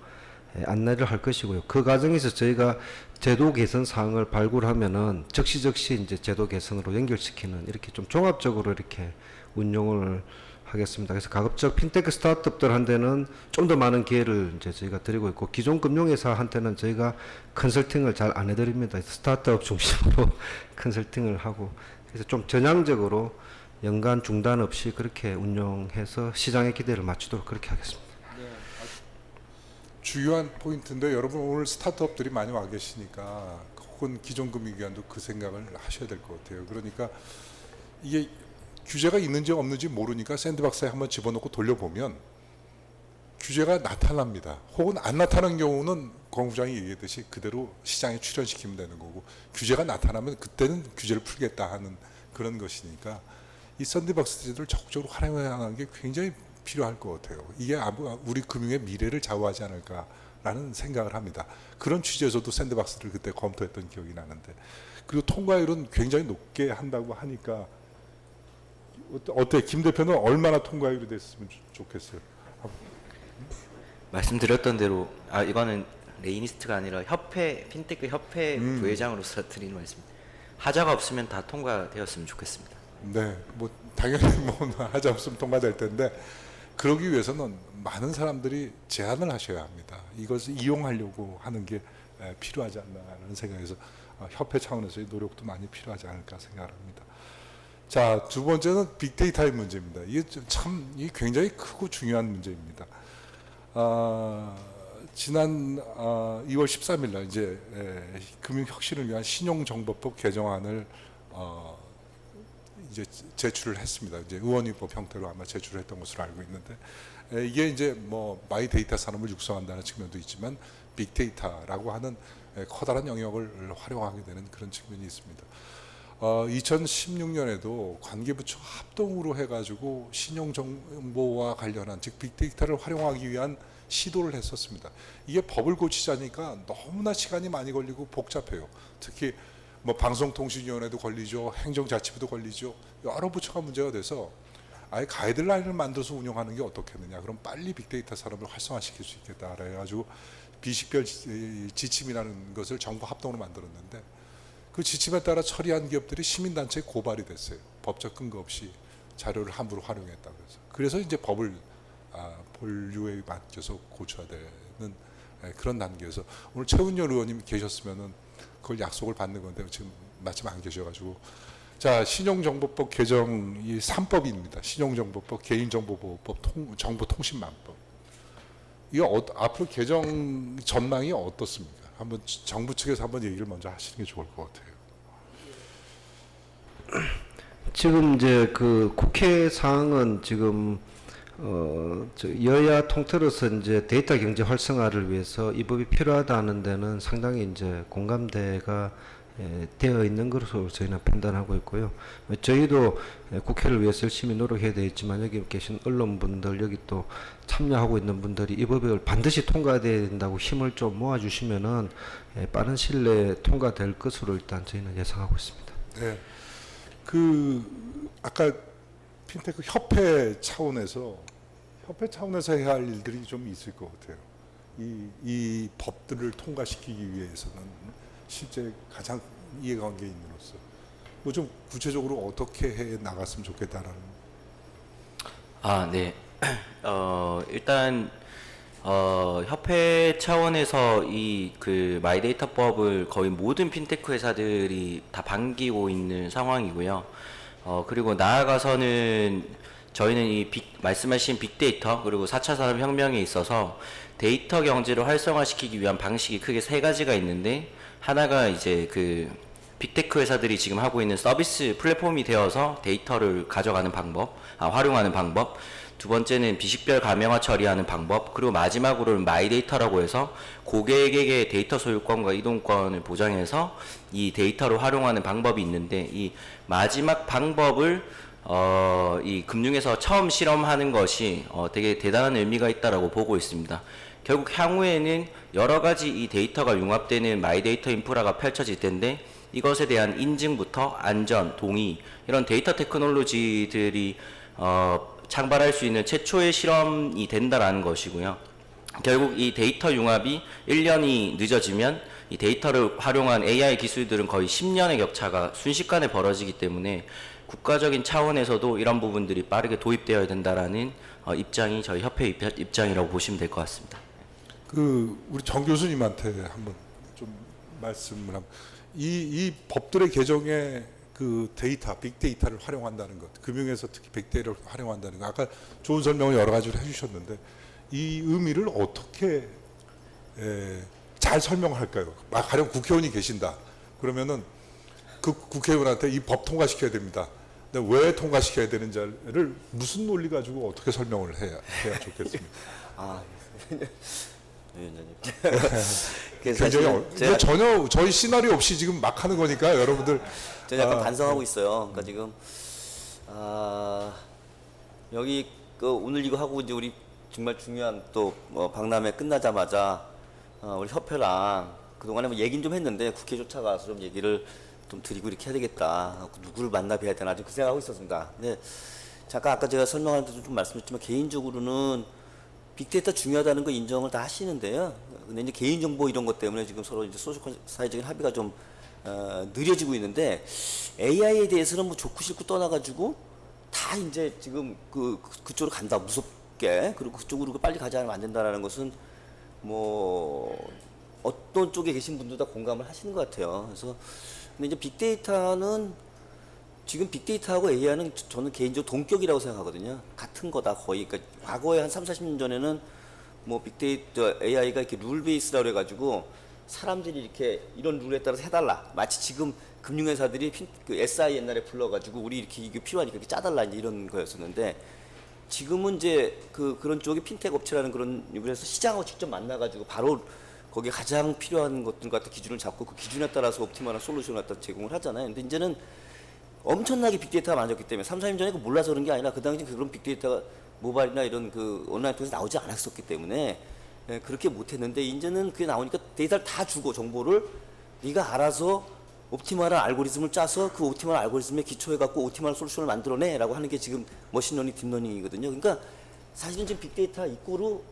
안내를 할 것이고요. 그 과정에서 저희가 제도 개선 사항을 발굴하면은 즉시 이제 제도 개선으로 연결시키는 이렇게 좀 종합적으로 이렇게 운용을 하겠습니다. 그래서 가급적 핀테크 스타트업들한테는 좀 더 많은 기회를 이제 저희가 드리고 있고, 기존 금융회사한테는 저희가 컨설팅을 잘 안 해드립니다. 스타트업 중심으로 컨설팅을 하고, 그래서 좀 전향적으로 연간 중단 없이 그렇게 운영해서 시장의 기대를 맞추도록 그렇게 하겠습니다. 중요한 포인트인데, 여러분 오늘 스타트업들이 많이 와 계시니까 혹은 기존 금융기관도 그 생각을 하셔야 될 것 같아요. 그러니까 이게 규제가 있는지 없는지 모르니까 샌드박스에 한번 집어넣고 돌려보면 규제가 나타납니다. 혹은 안 나타나는 경우는 권 부장이 얘기했듯이 그대로 시장에 출현시키면 되는 거고, 규제가 나타나면 그때는 규제를 풀겠다 하는 그런 것이니까 이 샌드박스 제도를 적극적으로 활용하는 게 굉장히 필요할 것 같아요. 이게 우리 금융의 미래를 좌우하지 않을까라는 생각을 합니다. 그런 취지에서도 샌드박스를 그때 검토했던 기억이 나는데, 그리고 통과율은 굉장히 높게 한다고 하니까 어때? 김 대표는 얼마나 통과율이 됐으면 좋겠어요? 말씀드렸던 대로 이거는 레이니스트가 아니라 협회, 핀테크 협회 부회장으로서 드리는 말씀입니다. 하자가 없으면 다 통과되었으면 좋겠습니다. 네, 뭐 당연히 뭐 하자 없으면 통과될 텐데, 그러기 위해서는 많은 사람들이 제안을 하셔야 합니다. 이것을 이용하려고 하는 게 필요하지 않나라는 생각에서 협회 차원에서의 노력도 많이 필요하지 않을까 생각합니다. 자, 두 번째는 빅데이터의 문제입니다. 이게 굉장히 크고 중요한 문제입니다. 지난 2월 13일 날 이제 금융혁신을 위한 신용정보법 개정안을 이제 제출을 했습니다. 이제 의원위법 형태로 아마 제출을 했던 것으로 알고 있는데 이게 이제 뭐 마이 데이터 산업을 육성한다는 측면도 있지만 빅데이터라고 하는 커다란 영역을 활용하게 되는 그런 측면이 있습니다. 2016년에도 관계부처 합동으로 해가지고 신용정보와 관련한 즉 빅데이터를 활용하기 위한 시도를 했었습니다. 이게 법을 고치자니까 너무나 시간이 많이 걸리고 복잡해요. 특히 뭐 방송통신위원회도 걸리죠, 행정자치부도 걸리죠. 여러 부처가 문제가 돼서 아예 가이드라인을 만들어서 운영하는 게 어떻겠느냐. 그럼 빨리 빅데이터 산업을 활성화시킬 수 있겠다. 그래가지고 비식별 지침이라는 것을 정부 합동으로 만들었는데 그 지침에 따라 처리한 기업들이 시민단체에 고발이 됐어요. 법적 근거 없이 자료를 함부로 활용했다 그래서 이제 법을 본류에 맡겨서 고쳐야 되는 그런 단계에서 오늘 최은열 의원님 계셨으면은 그걸 약속을 받는 건데 지금 마침 안 계셔가지고 자 신용정보법 개정이 3법입니다. 신용정보법, 개인정보보호법, 정보통신망법. 이거 앞으로 개정 전망이 어떻습니까? 한번 정부 측에서 한번 얘기를 먼저 하시는 게 좋을 것 같아요. 지금 이제 그 국회 사항은 지금 여야 통틀어서 이제 데이터 경제 활성화를 위해서 이 법이 필요하다는 데는 상당히 이제 공감대가 되어 있는 것으로 저희는 판단하고 있고요. 저희도 국회를 위해서 열심히 노력해야 되겠지만 여기 계신 언론분들 여기 또 참여하고 있는 분들이 이 법을 반드시 통과돼야 된다고 힘을 좀 모아주시면은 빠른 시일 내에 통과될 것으로 일단 저희는 예상하고 있습니다. 네. 아까 핀테크 협회 차원에서 해야 할 일들이 좀 있을 것 같아요. 이 법들을 통과시키기 위해서는 실제 가장 이해관계 있는으로서 뭐 좀 구체적으로 어떻게 해 나갔으면 좋겠다라는. 네. 일단 협회 차원에서 이 그 마이데이터법을 거의 모든 핀테크 회사들이 다 반기고 있는 상황이고요. 그리고 나아가서는 저희는 말씀하신 빅데이터 그리고 4차 산업혁명에 있어서 데이터 경제를 활성화시키기 위한 방식이 크게 세 가지가 있는데 하나가 이제 그 빅테크 회사들이 지금 하고 있는 서비스 플랫폼이 되어서 데이터를 가져가는 방법, 활용하는 방법. 두 번째는 비식별 가명화 처리하는 방법. 그리고 마지막으로는 마이데이터라고 해서 고객에게 데이터 소유권과 이동권을 보장해서 이 데이터를 활용하는 방법이 있는데 이 마지막 방법을 이 금융에서 처음 실험하는 것이 되게 대단한 의미가 있다라고 보고 있습니다. 결국 향후에는 여러 가지 이 데이터가 융합되는 마이데이터 인프라가 펼쳐질 텐데 이것에 대한 인증부터 안전, 동의 이런 데이터 테크놀로지들이 창발할 수 있는 최초의 실험이 된다라는 것이고요. 결국 이 데이터 융합이 1년이 늦어지면 이 데이터를 활용한 AI 기술들은 거의 10년의 격차가 순식간에 벌어지기 때문에 국가적인 차원에서도 이런 부분들이 빠르게 도입되어야 된다라는 입장이 저희 협회 입장이라고 보시면 될 것 같습니다. 우리 정 교수님한테 한번 좀 말씀을 하면 이 법들의 개정에 그 데이터, 빅데이터를 활용한다는 것, 금융에서 특히 빅데이터를 활용한다는 것, 아까 좋은 설명을 여러 가지로 해주셨는데 이 의미를 어떻게 잘 설명할까요? 가령 국회의원이 계신다. 그러면은 그 국회의원한테 이 법 통과시켜야 됩니다. 근데 왜 통과시켜야 되는지를 무슨 논리 가지고 어떻게 설명을 해야 좋겠습니까? 위원장님. 굉장히 전혀 저희 시나리오 없이 지금 막 하는 거니까 여러분들. 제가 약간 반성하고 있어요. 그러니까 지금 여기 오늘 이거 하고 이제 우리 정말 중요한 또 박람회 끝나자마자 우리 협회랑 그동안에 뭐 얘기는 좀 했는데 국회 쫓아가서 좀 얘기를 좀 드리고 이렇게 해야 되겠다. 누구를 만나 뵈야 되나 좀 그 생각하고 있었습니다. 근데 잠깐 아까 제가 설명할 때도 좀 말씀드렸지만 개인적으로는 빅데이터 중요하다는 거 인정을 다 하시는데요. 근데 이제 개인정보 이런 것 때문에 지금 서로 이제 사회적인 합의가 좀 느려지고 있는데 AI에 대해서는 뭐 좋고 싫고 떠나가지고 다 이제 지금 그쪽으로 간다. 무섭게 쉽게 그리고 그쪽으로 빨리 가지 않으면 안 된다는 것은 뭐 어떤 쪽에 계신 분들도 다 공감을 하시는 것 같아요. 그래서 근데 이제 빅데이터는 지금 빅데이터하고 AI는 저는 개인적으로 동격이라고 생각하거든요. 같은 거다 거의. 그러니까 과거에 한 3, 40년 전에는 뭐 빅데이터 AI가 이렇게 룰 베이스라고 해가지고 사람들이 이렇게 이런 룰에 따라서 해달라. 마치 지금 금융회사들이 그 SI 옛날에 불러가지고 우리 이렇게 이게 필요하니까 이렇게 짜달라 이런 거였었는데 지금은 이제 그런 쪽이 핀텍 업체라는 그런 유분에서 시장하고 직접 만나가지고 바로 거기에 가장 필요한 것들 같은 기준을 잡고 그 기준에 따라서 옵티멀한 솔루션을 갖다 제공을 하잖아요. 근데 이제는 엄청나게 빅데이터가 많아졌기 때문에 3, 4년 전에 그 몰라서 그런 게 아니라 그 당시 그런 빅데이터가 모바일이나 이런 그 온라인 통해서 나오지 않았었기 때문에 그렇게 못했는데 이제는 그게 나오니까 데이터를 다 주고 정보를 네가 알아서 옵티멀한 알고리즘을 짜서 그 옵티멀한 알고리즘에 기초해 갖고 옵티멀한 솔루션을 만들어내라고 하는 게 지금 머신러닝, 딥러닝이거든요. 그러니까 사실은 지금 빅데이터 이꼬로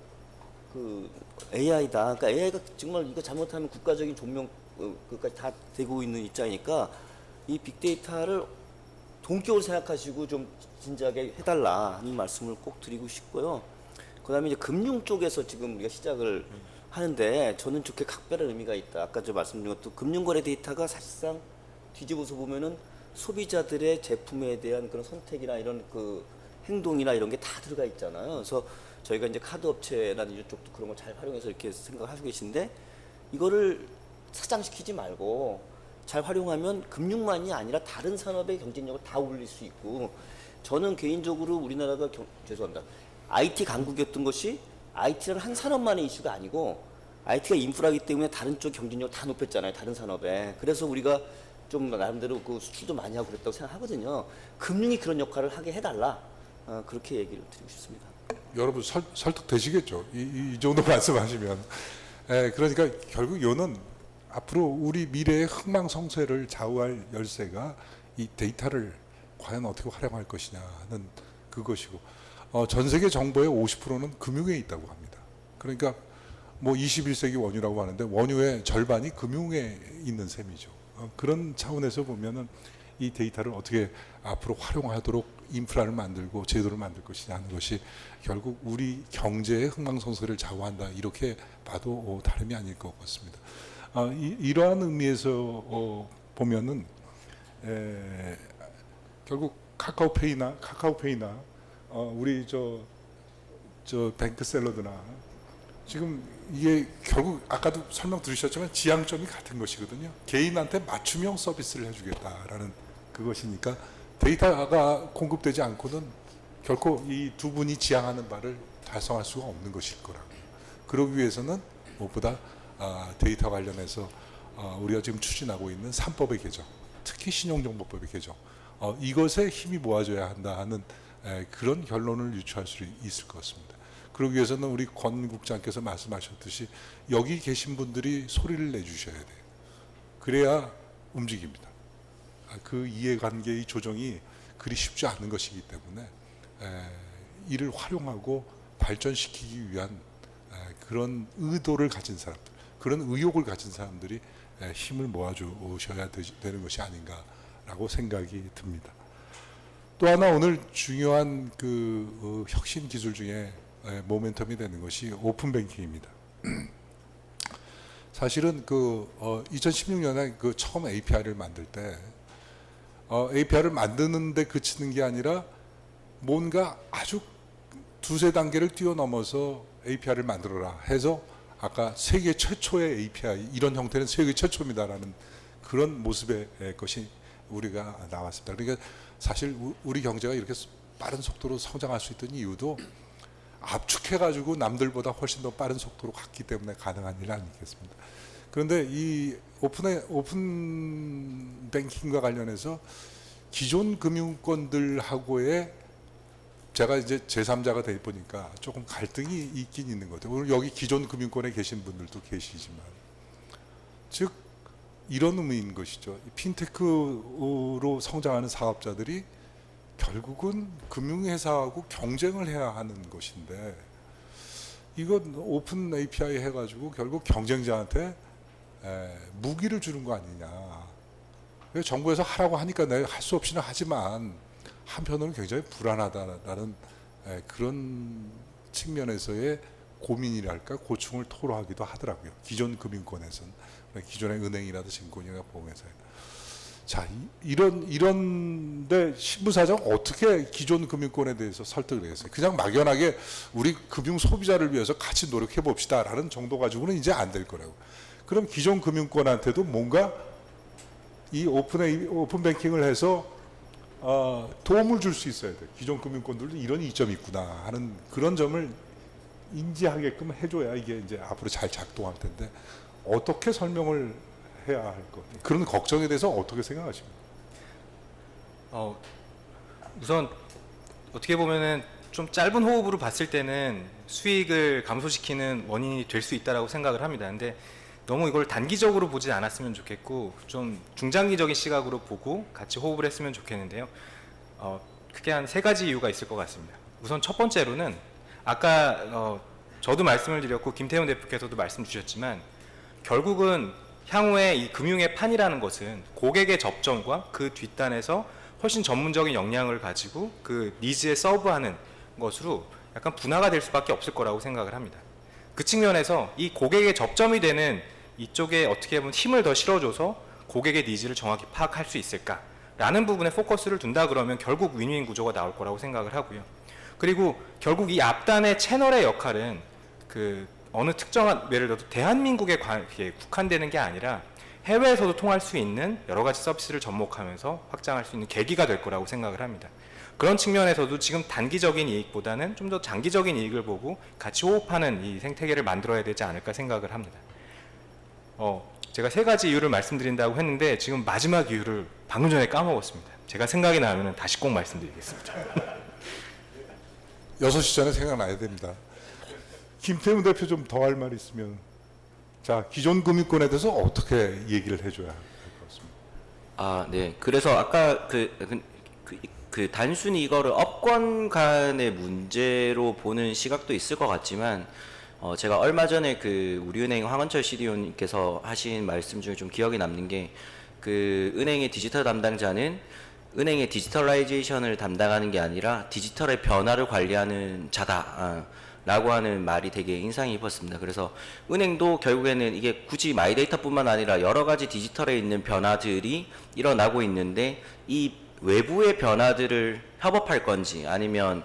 그 AI다. 그러니까 AI가 정말 이거 잘못하면 국가적인 존명 그까지 다 되고 있는 입장이니까 이 빅데이터를 동격으로 생각하시고 좀 진지하게 해달라 하는 말씀을 꼭 드리고 싶고요. 그다음에 이제 금융 쪽에서 지금 우리가 시작을 하는데 저는 좋게 각별한 의미가 있다. 아까 저 말씀드린 것도 금융거래 데이터가 사실상 뒤집어서 보면은 소비자들의 제품에 대한 그런 선택이나 이런 그 행동이나 이런 게 다 들어가 있잖아요. 그래서 저희가 이제 카드 업체라는 이쪽도 그런 걸 잘 활용해서 이렇게 생각하시고 계신데 이거를 사장시키지 말고 잘 활용하면 금융만이 아니라 다른 산업의 경쟁력을 다 올릴 수 있고 저는 개인적으로 우리나라가 죄송합니다. IT 강국이었던 것이 IT라는 한 산업만의 이슈가 아니고 IT가 인프라이기 때문에 다른 쪽 경쟁력을 다 높였잖아요. 다른 산업에. 그래서 우리가 좀 나름대로 그 수출도 많이 하고 그랬다고 생각하거든요. 금융이 그런 역할을 하게 해달라. 그렇게 얘기를 드리고 싶습니다. 여러분 설득되시겠죠? 이 정도 말씀하시면. 그러니까 결국 요는 앞으로 우리 미래의 흥망성쇠를 좌우할 열쇠가 이 데이터를 과연 어떻게 활용할 것이냐 하는 그것이고 전 세계 정보의 50%는 금융에 있다고 합니다. 그러니까 뭐 21세기 원유라고 하는데 원유의 절반이 금융에 있는 셈이죠. 그런 차원에서 보면은 이 데이터를 어떻게 앞으로 활용하도록 인프라를 만들고 제도를 만들 것이냐 하는 것이 결국 우리 경제의 흥망성쇠를 좌우한다 이렇게 봐도 다름이 아닐 것 같습니다. 이러한 의미에서 보면은 결국 카카오페이나 우리 저 뱅크샐러드나 지금 이게 결국 아까도 설명 들으셨지만 지향점이 같은 것이거든요. 개인한테 맞춤형 서비스를 해주겠다라는 그것이니까 데이터가 공급되지 않고는 결코 이 두 분이 지향하는 바를 달성할 수가 없는 것일 거라고요. 그러기 위해서는 무엇보다 데이터 관련해서 우리가 지금 추진하고 있는 3법의 개정, 특히 신용정보법의 개정, 이것에 힘이 모아져야 한다 하는 그런 결론을 유추할 수 있을 것 같습니다. 그러기 위해서는 우리 권 국장께서 말씀하셨듯이 여기 계신 분들이 소리를 내주셔야 돼요. 그래야 움직입니다. 그 이해관계의 조정이 그리 쉽지 않은 것이기 때문에 이를 활용하고 발전시키기 위한 그런 의도를 가진 사람들, 그런 의욕을 가진 사람들이 힘을 모아주셔야 되는 것이 아닌가라고 생각이 듭니다. 또 하나 오늘 중요한 그 혁신 기술 중에 모멘텀이 되는 것이 오픈 뱅킹입니다. 사실은 그 2016년에 그 처음 API를 만들 때 API를 만드는데 그치는 게 아니라 뭔가 아주 두세 단계를 뛰어넘어서 API를 만들어라 해서 아까 세계 최초의 API 이런 형태는 세계 최초입니다라는 그런 모습의 것이 우리가 나왔습니다. 그러니까 사실 우리 경제가 이렇게 빠른 속도로 성장할 수 있던 이유도 압축해가지고 남들보다 훨씬 더 빠른 속도로 갔기 때문에 가능한 일 아니겠습니까? 그런데 이 오픈 뱅킹과 관련해서 기존 금융권들하고의 제가 이제 제3자가 돼 보니까 조금 갈등이 있긴 있는 것 같아요. 오늘 여기 기존 금융권에 계신 분들도 계시지만, 즉 이런 의미인 것이죠. 핀테크로 성장하는 사업자들이 결국은 금융회사하고 경쟁을 해야 하는 것인데, 이건 오픈 API 해가지고 결국 경쟁자한테 무기를 주는 거 아니냐. 정부에서 하라고 하니까 내가 할 수 없이는 하지만 한편으로는 굉장히 불안하다라는 그런 측면에서의 고민이랄까 고충을 토로하기도 하더라고요. 기존 금융권에서는 기존의 은행이라도 증권이나 보험회사에. 자, 이런데 신부사장 어떻게 기존 금융권에 대해서 설득을 했어요? 그냥 막연하게 우리 금융 소비자를 위해서 같이 노력해 봅시다라는 정도 가지고는 이제 안 될 거라고. 그럼 기존 금융권한테도 뭔가 이 오픈 뱅킹을 해서 도움을 줄 수 있어야 돼. 기존 금융권들도 이런 이점이 있구나 하는 그런 점을 인지하게끔 해줘야 이게 이제 앞으로 잘 작동할 텐데 어떻게 설명을 해야 할 것 같아요. 그런 걱정에 대해서 어떻게 생각하십니까? 우선 어떻게 보면은 좀 짧은 호흡으로 봤을 때는 수익을 감소시키는 원인이 될 수 있다라고 생각을 합니다. 근데 너무 이걸 단기적으로 보지 않았으면 좋겠고 좀 중장기적인 시각으로 보고 같이 호흡을 했으면 좋겠는데요. 크게 한 3가지 이유가 있을 것 같습니다. 우선 첫 번째로는 아까 저도 말씀을 드렸고 김태훈 대표께서도 말씀 주셨지만 결국은 향후에 이 금융의 판이라는 것은 고객의 접점과 그 뒷단에서 훨씬 전문적인 역량을 가지고 그 니즈에 서브하는 것으로 약간 분화가 될 수밖에 없을 거라고 생각을 합니다. 그 측면에서 이 고객의 접점이 되는 이쪽에 어떻게 보면 힘을 더 실어줘서 고객의 니즈를 정확히 파악할 수 있을까라는 부분에 포커스를 둔다 그러면 결국 윈윈 구조가 나올 거라고 생각을 하고요. 그리고 결국 이 앞단의 채널의 역할은 그 어느 특정한 예를 들어서 대한민국에 국한되는 게 아니라 해외에서도 통할 수 있는 여러 가지 서비스를 접목하면서 확장할 수 있는 계기가 될 거라고 생각을 합니다. 그런 측면에서도 지금 단기적인 이익보다는 좀 더 장기적인 이익을 보고 같이 호흡하는 이 생태계를 만들어야 되지 않을까 생각을 합니다. 제가 3가지 이유를 말씀드린다고 했는데 지금 마지막 이유를 방금 전에 까먹었습니다. 제가 생각이 나면 다시 꼭 말씀드리겠습니다. 6시 전에 생각나야 됩니다. 김태훈 대표 좀 더 할 말 있으면. 자, 기존 금융권에 대해서 어떻게 얘기를 해줘야 할 것 같습니다. 네. 그래서 아까 그 단순히 이거를 업권 간의 문제로 보는 시각도 있을 것 같지만 제가 얼마 전에 그 우리은행 황원철 CDO님께서 하신 말씀 중에 좀 기억에 남는 게 그 은행의 디지털 담당자는 은행의 디지털라이제이션을 담당하는 게 아니라 디지털의 변화를 관리하는 자다. 라고 하는 말이 되게 인상이 깊었습니다. 그래서 은행도 결국에는 이게 굳이 마이데이터뿐만 아니라 여러 가지 디지털에 있는 변화들이 일어나고 있는데 이 외부의 변화들을 협업할 건지 아니면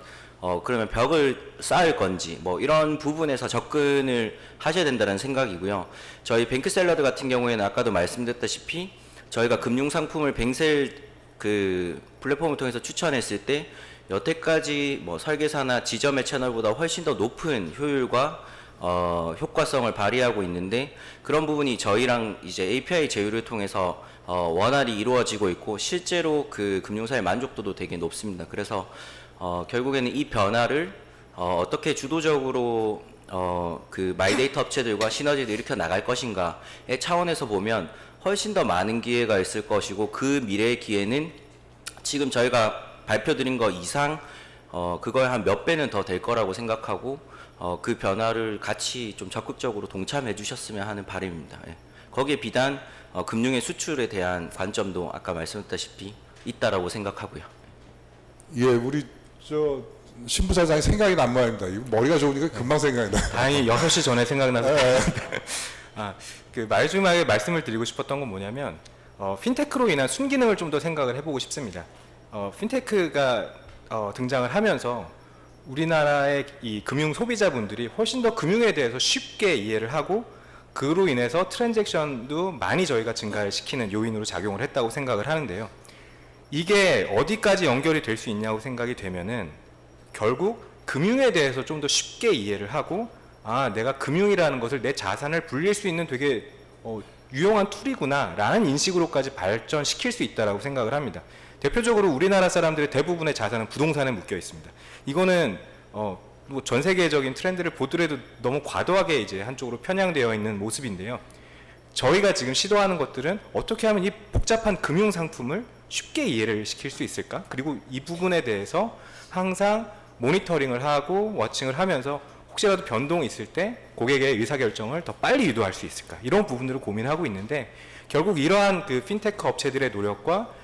그러면 벽을 쌓을 건지 뭐 이런 부분에서 접근을 하셔야 된다는 생각이고요. 저희 뱅크샐러드 같은 경우에는 아까도 말씀드렸다시피 저희가 금융상품을 뱅셀 그 플랫폼을 통해서 추천했을 때 여태까지 뭐 설계사나 지점의 채널보다 훨씬 더 높은 효율과 효과성을 발휘하고 있는데 그런 부분이 저희랑 이제 API 제휴를 통해서 원활히 이루어지고 있고 실제로 그 금융사의 만족도도 되게 높습니다. 그래서 결국에는 이 변화를 어떻게 주도적으로 그 마이데이터 업체들과 시너지를 일으켜 나갈 것인가의 차원에서 보면 훨씬 더 많은 기회가 있을 것이고 그 미래의 기회는 지금 저희가 발표드린 거 이상 그거에 한 몇 배는 더 될 거라고 생각하고 그 변화를 같이 좀 적극적으로 동참해 주셨으면 하는 바람입니다. 예. 거기에 비단 금융의 수출에 대한 관점도 아까 말씀드렸다시피 있다라고 생각하고요. 예, 우리 저 신부사장이 생각이 난 모양입니다. 이거 머리가 좋으니까 금방 생각이 나요. 다행히 6시 전에 생각나서 그 마지막에 말씀을 드리고 싶었던 건 뭐냐면 핀테크로 인한 순기능을 좀 더 생각을 해보고 싶습니다. 핀테크가 등장을 하면서 우리나라의 이 금융 소비자분들이 훨씬 더 금융에 대해서 쉽게 이해를 하고 그로 인해서 트랜잭션도 많이 저희가 증가를 시키는 요인으로 작용을 했다고 생각을 하는데요. 이게 어디까지 연결이 될 수 있냐고 생각이 되면은 결국 금융에 대해서 좀 더 쉽게 이해를 하고 내가 금융이라는 것을 내 자산을 불릴 수 있는 되게 유용한 툴이구나 라는 인식으로까지 발전시킬 수 있다고 생각을 합니다. 대표적으로 우리나라 사람들의 대부분의 자산은 부동산에 묶여 있습니다. 이거는 뭐 전 세계적인 트렌드를 보더라도 너무 과도하게 이제 한쪽으로 편향되어 있는 모습인데요. 저희가 지금 시도하는 것들은 어떻게 하면 이 복잡한 금융 상품을 쉽게 이해를 시킬 수 있을까? 그리고 이 부분에 대해서 항상 모니터링을 하고 워칭을 하면서 혹시라도 변동이 있을 때 고객의 의사결정을 더 빨리 유도할 수 있을까? 이런 부분들을 고민하고 있는데 결국 이러한 그 핀테크 업체들의 노력과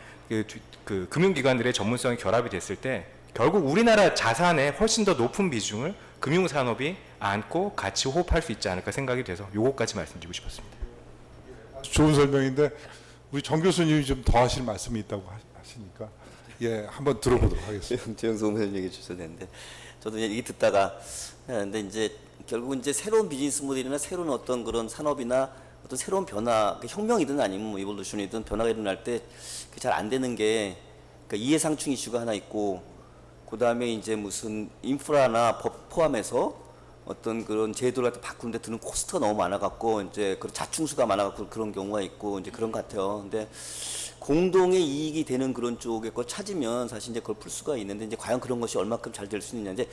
그 금융기관들의 전문성이 결합이 됐을 때 결국 우리나라 자산의 훨씬 더 높은 비중을 금융산업이 안고 같이 호흡할 수 있지 않을까 생각이 돼서 요거까지 말씀드리고 싶었습니다. 좋은 설명인데 우리 정 교수님이 좀 더 하실 말씀이 있다고 하시니까 예 한번 들어보도록 하겠습니다. 최영수 의원님 얘기해 주셔도 되는데 저도 이제 얘기 듣다가 근데 이제 결국 이제 새로운 비즈니스 모델이나 새로운 어떤 그런 산업이나 어떤 새로운 변화, 혁명이든 아니면 뭐 이볼루션이든 변화가 일어날 때 잘 안 되는 게 그러니까 이해상충 이슈가 하나 있고 그 다음에 이제 무슨 인프라나 법 포함해서 어떤 그런 제도를 갖다 바꾸는데 드는 코스트가 너무 많아갖고 이제 그런 자충수가 많아갖고 그런 경우가 있고 이제 그런 것 같아요. 근데 공동의 이익이 되는 그런 쪽에 걸 찾으면 사실 이제 그걸 풀 수가 있는데 이제 과연 그런 것이 얼마큼 잘 될 수 있느냐. 이제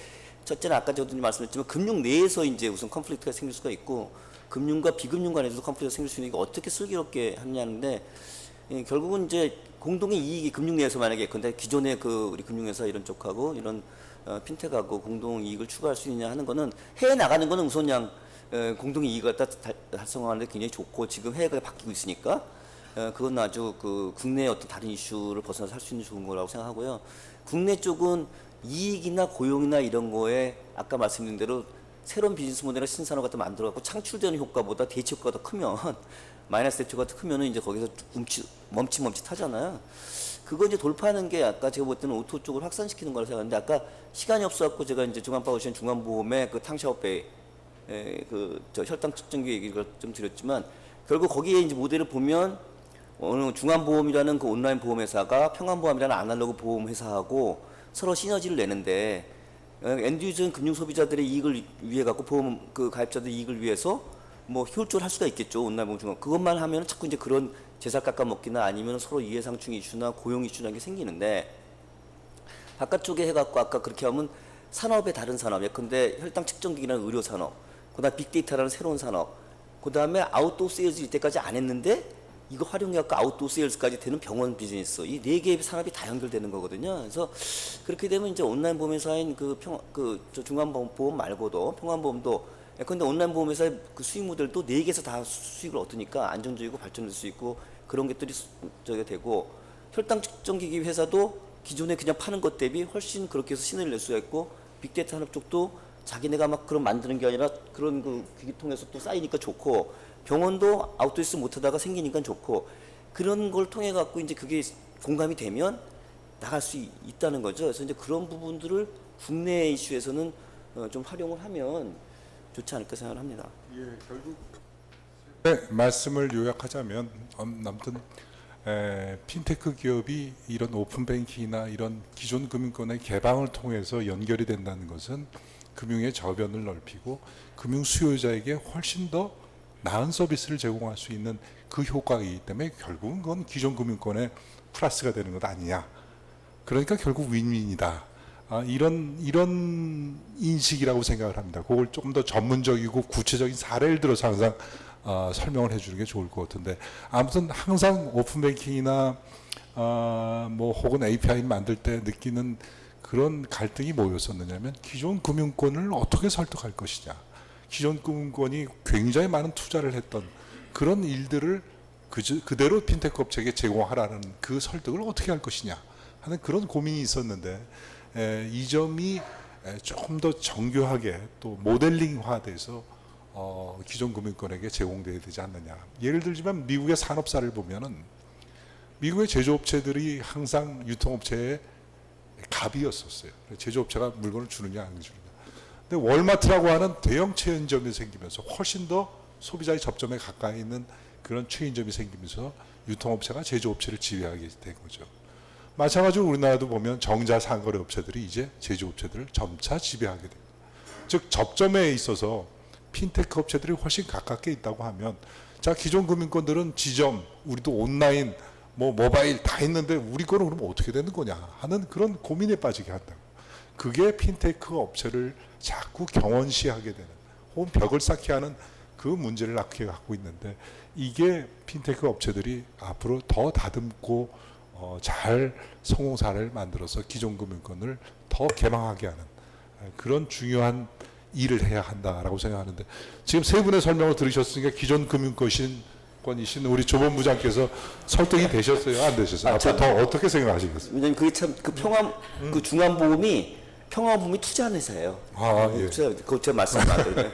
첫째는 아까 저도 말씀드렸지만 금융 내에서 이제 우선 컨플릭트가 생길 수가 있고 금융과 비금융 간에서도 컨플릭트가 생길 수 있는 게 어떻게 슬기롭게 하느냐는데 결국은 이제 공동의 이익이 금융 내에서 만약에 근데 기존의 그 우리 금융회사 이런 쪽하고 이런 핀텍하고 공동 이익을 추가할 수 있느냐 하는 거는 해외 나가는 거는 우선 그냥 공동의 이익을 갖다 달성하는 데 굉장히 좋고 지금 해외가 바뀌고 있으니까 그건 아주 그 국내의 어떤 다른 이슈를 벗어나서 할 수 있는 좋은 거라고 생각하고요. 국내 쪽은 이익이나 고용이나 이런 거에 아까 말씀드린 대로 새로운 비즈니스 모델을 신산업 갖다 만들어갖고 창출되는 효과보다 대치 효과가 더 크면 마이너스 대치 효과가 더 크면은 이제 거기서 멈칫하잖아요. 그거 이제 돌파하는 게 아까 제가 볼 때는 오토 쪽을 확산시키는 거라고 생각하는데 아까 시간이 없어갖고 제가 이제 중앙파우션 중앙보험의 그 탕샤오페이 그저 혈당 측정기 얘기를 좀 드렸지만 결국 거기에 이제 모델을 보면 어느 중앙보험이라는 그 온라인 보험회사가 평안보험이라는 아날로그 보험회사하고 서로 시너지를 내는데 엔드유저는 금융소비자들의 이익을 위해 갖고 보험 그 가입자들의 이익을 위해서 뭐 효율적으로 할 수가 있겠죠. 온라인 보험 중간 그것만 하면 자꾸 이제 그런 재산 깎아먹기나 아니면 서로 이해상충 이슈나 고용 이슈라는 게 생기는데 바깥쪽에 해갖고 아까 그렇게 하면 산업의 다른 산업 예컨대 혈당 측정기기라는 의료 산업 그다음 빅데이터라는 새로운 산업 그다음에 아웃도어 세일즈 이때까지 안 했는데 이거 활용해갖고 아웃도어 세일즈까지 되는 병원 비즈니스 이 네 개의 산업이 다 연결되는 거거든요. 그래서 그렇게 되면 이제 온라인 보험회사인 저 중앙보험 말고도 평안보험도 근데 온라인 보험회사의 그 수익 모델도 네 개에서 다 수익을 얻으니까 안정적이고 발전될 수 있고 그런 것들이 저게 되고 혈당 측정기기 회사도 기존에 그냥 파는 것 대비 훨씬 그렇게 해서 신을 낼 수가 있고 빅데이터 산업 쪽도 자기네가 막 그런 만드는 게 아니라 그런 그 기기 통해서 또 쌓이니까 좋고 병원도 아웃소스 못하다가 생기니까 좋고 그런 걸 통해 갖고 이제 그게 공감이 되면 나갈 수 있다는 거죠. 그래서 이제 그런 부분들을 국내 이슈에서는 좀 활용을 하면 좋지 않을까 생각을 합니다. 예, 결국 말씀을 요약하자면 아무튼 핀테크 기업이 이런 오픈뱅킹이나 이런 기존 금융권의 개방을 통해서 연결이 된다는 것은 금융의 저변을 넓히고 금융 수요자에게 훨씬 더 나은 서비스를 제공할 수 있는 그 효과이기 때문에 결국은 그건 기존 금융권의 플러스가 되는 것 아니냐. 그러니까 결국 윈윈이다. 이런 인식이라고 생각을 합니다. 그걸 조금 더 전문적이고 구체적인 사례를 들어서 항상 설명을 해주는 게 좋을 것 같은데 아무튼 항상 오픈뱅킹이나 뭐 혹은 API 만들 때 느끼는 그런 갈등이 뭐였었느냐면 기존 금융권을 어떻게 설득할 것이냐. 기존 금융권이 굉장히 많은 투자를 했던 그런 일들을 그대로 핀테크 업체에게 제공하라는 그 설득을 어떻게 할 것이냐 하는 그런 고민이 있었는데 이 점이 조금 더 정교하게 또 모델링화돼서 기존 금융권에게 제공돼야 되지 않느냐. 예를 들지만 미국의 산업사를 보면은 미국의 제조업체들이 항상 유통업체의 갑이었었어요. 제조업체가 물건을 주느냐 안 주느냐. 근데 월마트라고 하는 대형 체인점이 생기면서 훨씬 더 소비자의 접점에 가까이 있는 그런 체인점이 생기면서 유통업체가 제조업체를 지배하게 된 거죠. 마찬가지로 우리나라도 보면 정자 상거래 업체들이 이제 제조업체들을 점차 지배하게 됩니다. 즉 접점에 있어서 핀테크 업체들이 훨씬 가깝게 있다고 하면 자 기존 금융권들은 지점, 우리도 온라인, 뭐 모바일 다 있는데 우리 거는 그러면 어떻게 되는 거냐 하는 그런 고민에 빠지게 한다고. 그게 핀테크 업체를 자꾸 경원시하게 되는 혹은 벽을 쌓게 하는 그 문제를 갖고 있는데 이게 핀테크 업체들이 앞으로 더 다듬고 잘 성공 사례를 만들어서 기존 금융권을 더 개방하게 하는 그런 중요한 일을 해야 한다라고 생각하는데 지금 세 분의 설명을 들으셨으니까 기존 금융권이신 우리 조본부장께서 설득이 되셨어요? 안 되셨어요? 앞으로 더 어떻게 생각하시겠어요? 왜냐면 그게 참 그 평안 그 중앙보험이 평화부문이 투자하는 회사예요. 아, 예. 그거 제가 말씀 안 드려요.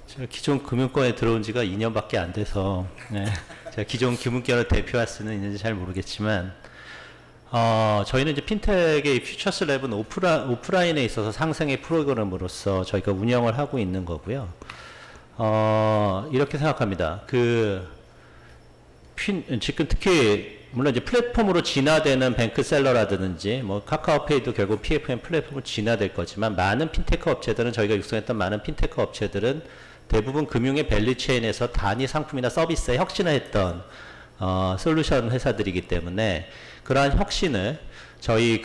제가 기존 금융권에 들어온 지가 2년밖에 안 돼서 네. 제가 기존 금융권을 대표할 수는 있는지 잘 모르겠지만 저희는 이제 핀텍의 퓨처스 랩은 오프라인에 있어서 상생의 프로그램으로서 저희가 운영을 하고 있는 거고요. 이렇게 생각합니다. 지금 특히 물론 이제 플랫폼으로 진화되는 뱅크셀러라든지 뭐 카카오페이도 결국 PFM 플랫폼으로 진화될 거지만 많은 핀테크 업체들은 저희가 육성했던 많은 핀테크 업체들은 대부분 금융의 밸류체인에서 단위 상품이나 서비스에 혁신했던 솔루션 회사들이기 때문에 그러한 혁신을 저희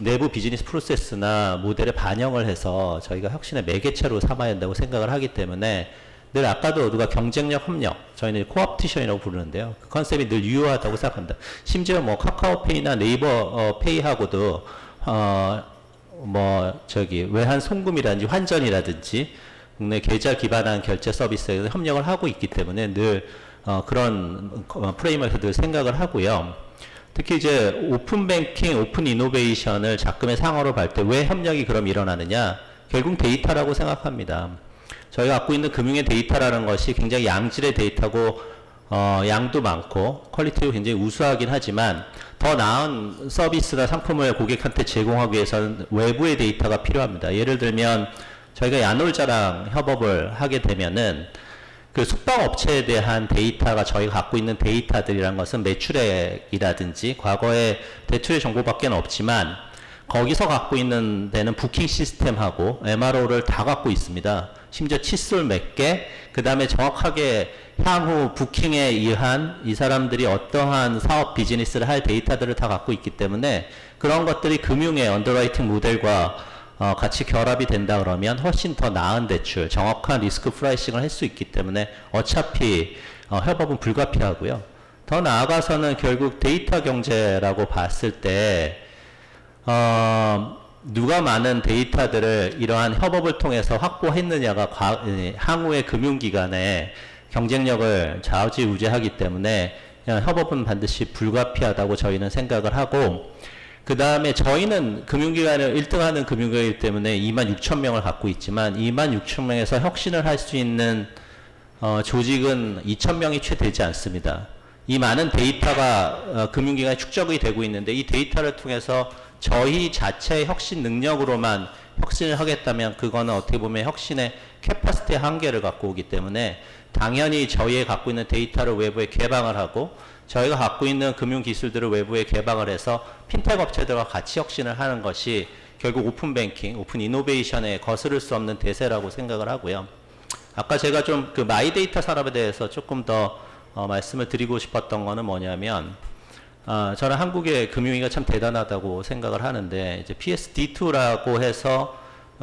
내부 비즈니스 프로세스나 모델에 반영을 해서 저희가 혁신의 매개체로 삼아야 한다고 생각을 하기 때문에 늘 아까도 누가 경쟁력 협력, 저희는 코옵티션이라고 부르는데요. 그 컨셉이 늘 유효하다고 생각합니다. 심지어 뭐 카카오페이나 네이버 페이하고도 외환 송금이라든지 환전이라든지 국내 계좌 기반한 결제 서비스에 협력을 하고 있기 때문에 늘 그런 프레임에서 늘 생각을 하고요. 특히 이제 오픈 뱅킹, 오픈 이노베이션을 작금의 상어로 볼 때 왜 협력이 그럼 일어나느냐? 결국 데이터라고 생각합니다. 저희가 갖고 있는 금융의 데이터라는 것이 굉장히 양질의 데이터고 양도 많고 퀄리티도 굉장히 우수하긴 하지만 더 나은 서비스나 상품을 고객한테 제공하기 위해서는 외부의 데이터가 필요합니다. 예를 들면 저희가 야놀자랑 협업을 하게 되면은 그 숙박업체에 대한 데이터가 저희가 갖고 있는 데이터들이란 것은 매출액이라든지 과거의 대출의 정보밖에 없지만 거기서 갖고 있는 데는 부킹 시스템하고 MRO를 다 갖고 있습니다. 심지어 칫솔 몇 개, 그 다음에 정확하게 향후 부킹에 의한 이 사람들이 어떠한 사업 비즈니스를 할 데이터들을 다 갖고 있기 때문에 그런 것들이 금융의 언더라이팅 모델과 같이 결합이 된다 그러면 훨씬 더 나은 대출, 정확한 리스크 프라이싱을 할 수 있기 때문에 어차피 협업은 불가피하고요. 더 나아가서는 결국 데이터 경제라고 봤을 때 누가 많은 데이터들을 이러한 협업을 통해서 확보했느냐가 향후의 금융기관의 경쟁력을 좌우지우지하기 때문에 협업은 반드시 불가피하다고 저희는 생각을 하고 그 다음에 저희는 금융기관을 1등하는 금융기관이기 때문에 26,000명을 갖고 있지만 26,000명에서 혁신을 할 수 있는 조직은 2,000명이 채 되지 않습니다. 이 많은 데이터가 금융기관에 축적이 되고 있는데 이 데이터를 통해서 저희 자체의 혁신 능력으로만 혁신을 하겠다면 그거는 어떻게 보면 혁신의 캐파시티의 한계를 갖고 오기 때문에 당연히 저희의 갖고 있는 데이터를 외부에 개방을 하고 저희가 갖고 있는 금융기술들을 외부에 개방을 해서 핀텍 업체들과 같이 혁신을 하는 것이 결국 오픈 뱅킹, 오픈 이노베이션에 거스를 수 없는 대세라고 생각을 하고요. 아까 제가 좀 그 마이데이터 산업에 대해서 조금 더 말씀을 드리고 싶었던 거는 뭐냐면 저는 한국의 금융위가 참 대단하다고 생각을 하는데 이제 PSD2라고 해서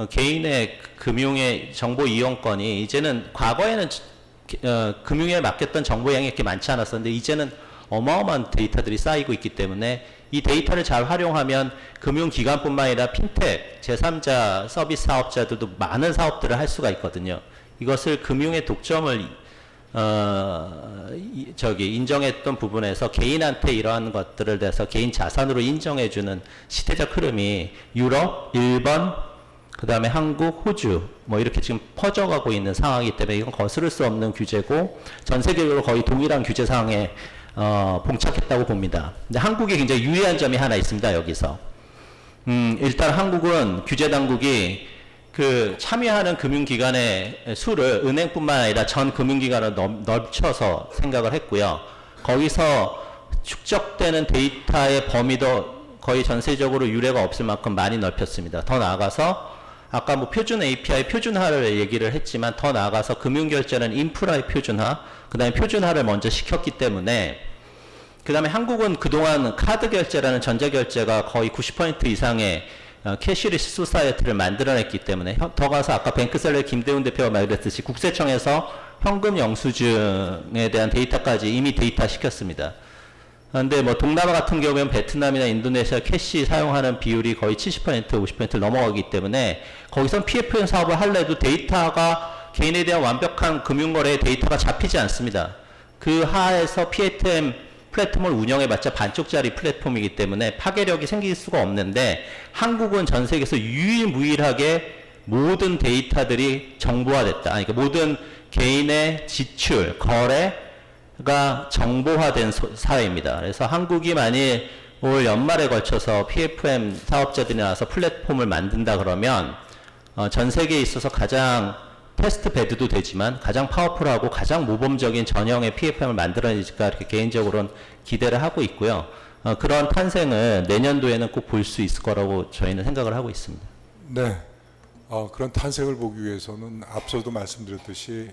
개인의 금융의 정보 이용권이 이제는 과거에는 금융에 맡겼던 정보 양이 이렇게 많지 않았었는데 이제는 어마어마한 데이터들이 쌓이고 있기 때문에 이 데이터를 잘 활용하면 금융기관뿐만 아니라 핀텍, 제3자 서비스 사업자들도 많은 사업들을 할 수가 있거든요. 이것을 금융의 독점을 인정했던 부분에서 개인한테 이러한 것들을 대해서 개인 자산으로 인정해주는 시대적 흐름이 유럽, 일본, 그 다음에 한국, 호주 뭐 이렇게 지금 퍼져가고 있는 상황이기 때문에 이건 거스를 수 없는 규제고 전 세계적으로 거의 동일한 규제 상황에 봉착했다고 봅니다. 근데 한국에 굉장히 유리한 점이 하나 있습니다. 여기서 일단 한국은 규제 당국이 그 참여하는 금융기관의 수를 은행뿐만 아니라 전 금융기관을 넓혀서 생각을 했고요. 거기서 축적되는 데이터의 범위도 거의 전세적으로 유례가 없을 만큼 많이 넓혔습니다. 더 나아가서 아까 뭐 표준 API 표준화를 얘기를 했지만 더 나아가서 금융결제는 인프라의 표준화, 그 다음에 표준화를 먼저 시켰기 때문에 그 다음에 한국은 그동안 카드 결제라는 전자결제가 거의 90% 이상의 캐시리스 소사이어티를 만들어냈기 때문에 더 가서 아까 뱅크셀러의 김대훈 대표가 말했듯이 국세청에서 현금 영수증에 대한 데이터까지 이미 데이터 시켰습니다. 그런데 뭐 동남아 같은 경우에는 베트남이나 인도네시아 캐시 사용하는 비율이 거의 70%, 50%를 넘어가기 때문에 거기선 PFM 사업을 할래도 데이터가 개인에 대한 완벽한 금융거래의 데이터가 잡히지 않습니다. 그 하에서 PFM 플랫폼을 운영해봤자 반쪽짜리 플랫폼이기 때문에 파괴력이 생길 수가 없는데 한국은 전 세계에서 유일무이하게 모든 데이터들이 정보화됐다. 그러니까 모든 개인의 지출, 거래가 정보화된 사회입니다. 그래서 한국이 만일 올 연말에 걸쳐서 PFM 사업자들이 나와서 플랫폼을 만든다 그러면 전 세계에 있어서 가장 테스트 베드도 되지만 가장 파워풀하고 가장 모범적인 전형의 PFM을 만들어내니까 이렇게 개인적으로는 기대를 하고 있고요. 그런 탄생을 내년도에는 꼭 볼 수 있을 거라고 저희는 생각을 하고 있습니다. 네. 그런 탄생을 보기 위해서는 앞서도 말씀드렸듯이